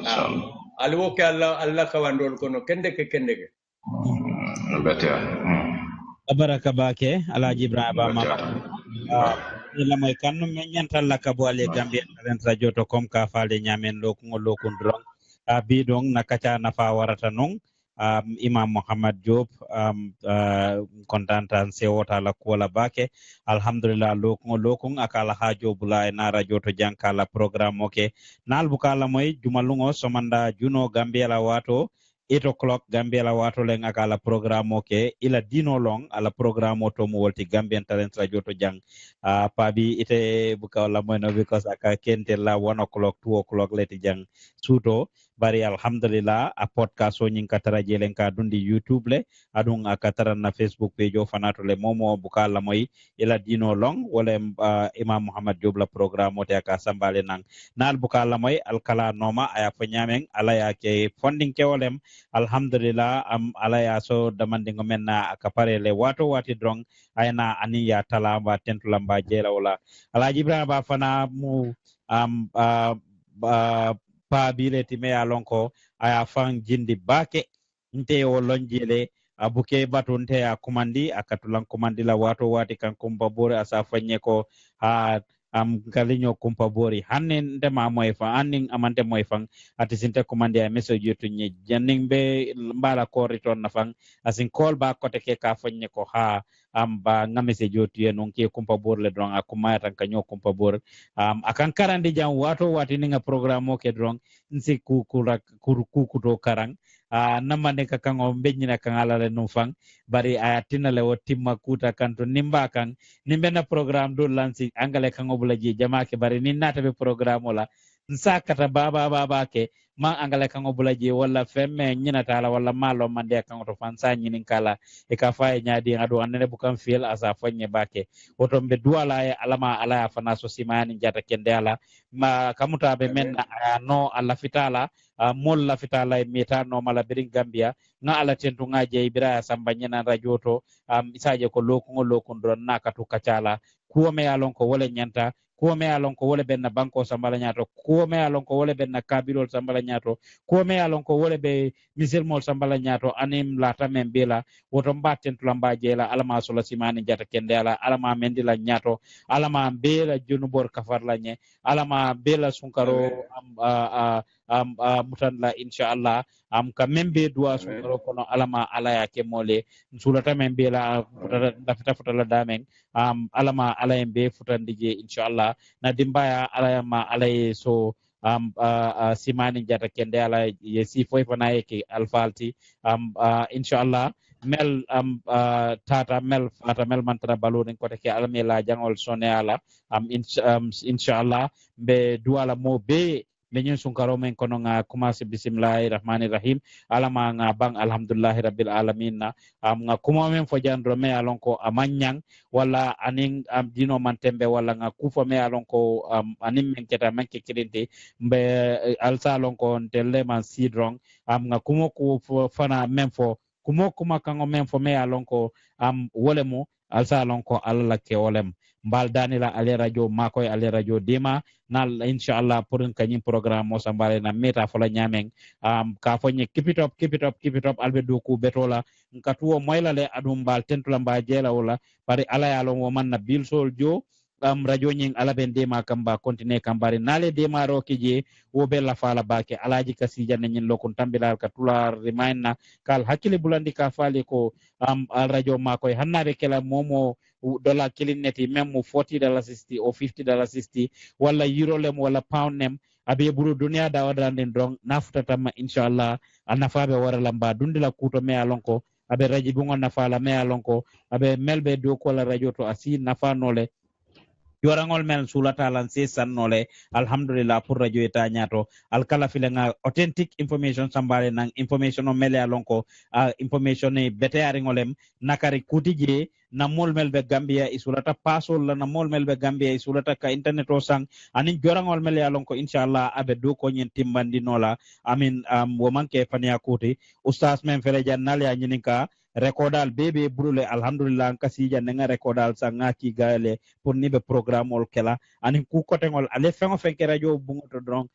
inshallah alwo ke allah kawandol kono kende ke betea baraka bake Alhaji Ibrahima Mama ila moy kanno men nyantal la kabo ale Gambia talent radio to kom ka faale nyamen lokun drong bi dong nakacha nafa warata non Imam Muhammad Job kontantan sewota la kuala bake alhamdulillah lokun akala hajo bula na radio to jankala programme oke nal bukala moy jumalungo somanda juno Gambia la wato 8 o'clock Gambia la wato len akala programme oke ila dino long ala programme to mo wolti Gambian Talent Radio to jang pabi ite buka la moy no because aka kente la 1 o'clock 2 o'clock leti jang suto bari alhamdulillah a podcast o nyin katara jelen ka dundi YouTube le adun akatara na Facebook page o fanato le momo buka la moy ila dino long wala Imam Muhammad Job la programme o te aka sambale nang nal buka la moy alkala noma aya fanyameng ala ya ke funding ke wolem alhamdulillah ala ya so damandingo menna akapare le wato wati drong ayna aniya talamba tentulamba jela wala Alhaji Ibrahima ba fana mu pa bile time alonko aya fan jindi bake nte o lonjele abuke batunte ya kumandi akatulan kumandi la wato wati kan kumpa bore asa fanye ko galinyo kumpa bori hanin ndema moy fa anin amante moy fang ati sinte kumandi ya message yotu nye janning be mbala ko return na fang asin call ba kote ke ka fanye ko ba nga message yotu ye non ke kumpa bor le drong akuma tan kanyo kumpa bor akan karandi jam wato wati ninga programme ke drong nsi ku to karang namande ka kango benyina kangala le nufang bari ayatina le wotimma kuta kanto nimba kan nimbe na programme do lansi angale kango bulaji jama ke bari ni nata be programme la nsakata baba ke ma angale kango bulaji wala femme nyina tala wala malo mande kango to fansa nyinin kala e ka faye nyaadi adu anene bukan feel asa fanye bake woto be duala e alama ala fana so simani jata kende ala ma kamuta be men no alla fitala mol la fitala e meta no mala birin Gambia nga ala tentu nga je ibira samba nyina radio to isaje ko lokun don nakatu kacala kuwo me alon ko wala nyanta kuwo me alon ko wala benna banko sambala nyato kuwo me alon ko wala benna kabilol sambala nyato kuwo me alon ko wala be misilmol sambala nyato anim lata men bela woto mbatten tulamba jela alama sola simani jata kende ala alama mendila nyato alama bela junubor kafarla nye alama bela sunkaro mutanla inshallah ka membe duwa sunkaro kono alama alaya ke mole sulata membe la futala damen alama alayen be futandije inshallah na dimbaya alayama alaye so simani jata kende ala ye sifoy fana yake alfalti inshallah mel tata mel fata mel mantara balodin ko take almela jangol sone ala inshallah be duala mo be leñen sunkaro men kono nga commencé bismillahir rahmanir rahim alama nga bang alhamdulillahi rabbil alamin nga kuma men fo jandro me alon ko amanyang wala anin dino mantembe wala nga kufa me alon ko anin men keta men ke kirinte mbe alsa alon ko telle man sidrong nga kuma ko fana men fo kuma kango men fo me alon ko wolemo alsa alon ko alla ke wolem mbal danila ale radio makoy ale radio dema nal inshallah pour kanyim programme mo sambale na meta fola nyameng ka fonye keep it up albe do ku betola nkatuo moyla le adum bal tentula mba jela wala pare ala yalo mo man na bil sol jo radio nying ala ben dema kamba continue kambari nale dema roki je wo be la fala bake alaji kasi janne nyin lokon tambilal ka tular reminder kal hakile bulandi ka fali ko al radio makoy hannabe kala momo dollar kilineti même $40 or $50 wala euro lem wala pound nem abe buru dunia da wadanden dong nafta tam inshallah anafabe wara lamba dundila kuto me alonko abe raji bungo nafala me alonko abe melbe do ko la radio to asi nafa nole yorangol mel sulata lan se sannole alhamdulillah pour radio eta nyato alkala filenga authentic information sambale nang information o mele alonko information e beteari ngolem nakari kutije na mol melbe Gambia isulata pasol la na mol melbe Gambia isulata ka internet o sang anin jorangol mele alonko inshallah abe do ko nyen timbandi nola amin wo manke fania kuti ustaz men fele jannal ya nyininka recordal bebe brule alhamdulillah kasija nenga recordal sa ngaki gale pour nibe programme ol kela ani ku kotengol ale fengo fenke radio bungoto dron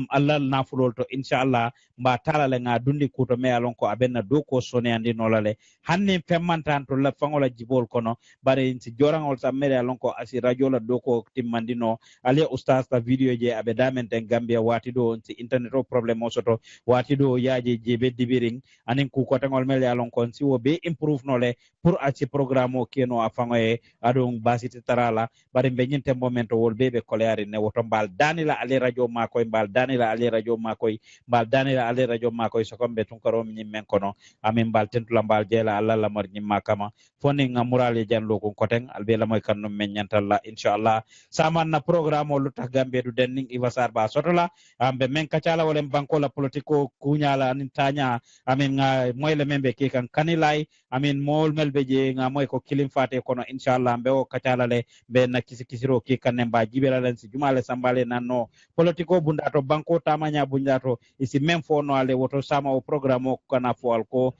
allah nafulol to inshallah mba tala le nga dundi kuto me alon ko abenna do ko sone andi nolale hanni femmantan to la fangola jibol kono bare insi jorangol sa mere alon ko asi radio la do ko timmandino ale ustaz ta video je abe damen ten gambia wati do insi internet o problem o soto wati do yaje je be dibiring anin ku kotengol mele alon ko si wo be improve nole pour aci programme o keno afangoye adon basiti tarala bare be nyinte momento wol bebe koleari ne woto mbal danila ale radio makoy mbal danila ale radio makoy mbal danila ale radio makoy sokombe tunkaro min men kono amin mbal tentula mbal jela alla la mar nyimma kama foni ngamurale janlo ko koten albe la moy kannum men nyantalla inshallah saman na programme o lutax gambe du denning iwasar ba sotola ambe men kacala wolem banko la politiko kunyala anin tanya amin nga moyle membe ke kan kanilay amin mol melbe je nga moy ko kilim fate kono inshallah mbe o kacala le be na kisiro ke kan ba jibela len si jumale sambale nanno politiko bundato banko tamanya bundato isi même fo no ale woto sama o programme o kana fo alko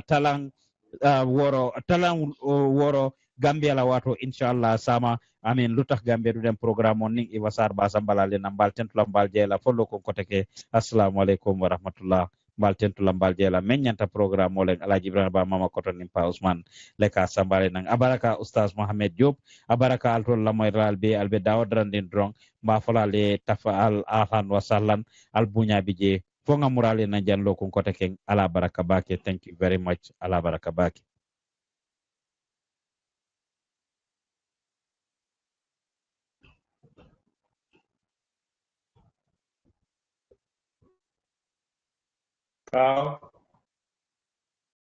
talang woro gambia la wato inshallah sama amin lutax gambia du dem programme on ning iwasar ba sambala le nambal tentula mbal jela follo ko koteke assalamu alaikum wa rahmatullah mbal tentula mbal jela men nyanta programme o len alaji ibrahima ba mama koton nim pa ousmane leka sambale nang abaraka oustaz mohammed diop abaraka altol la moy ral be albe dawodrandin drong mba fola le tafa al ahlan wa sahlan al bunya bije fonga murale na janlo ko koteke ala baraka bake thank you very much ala baraka bake Wow.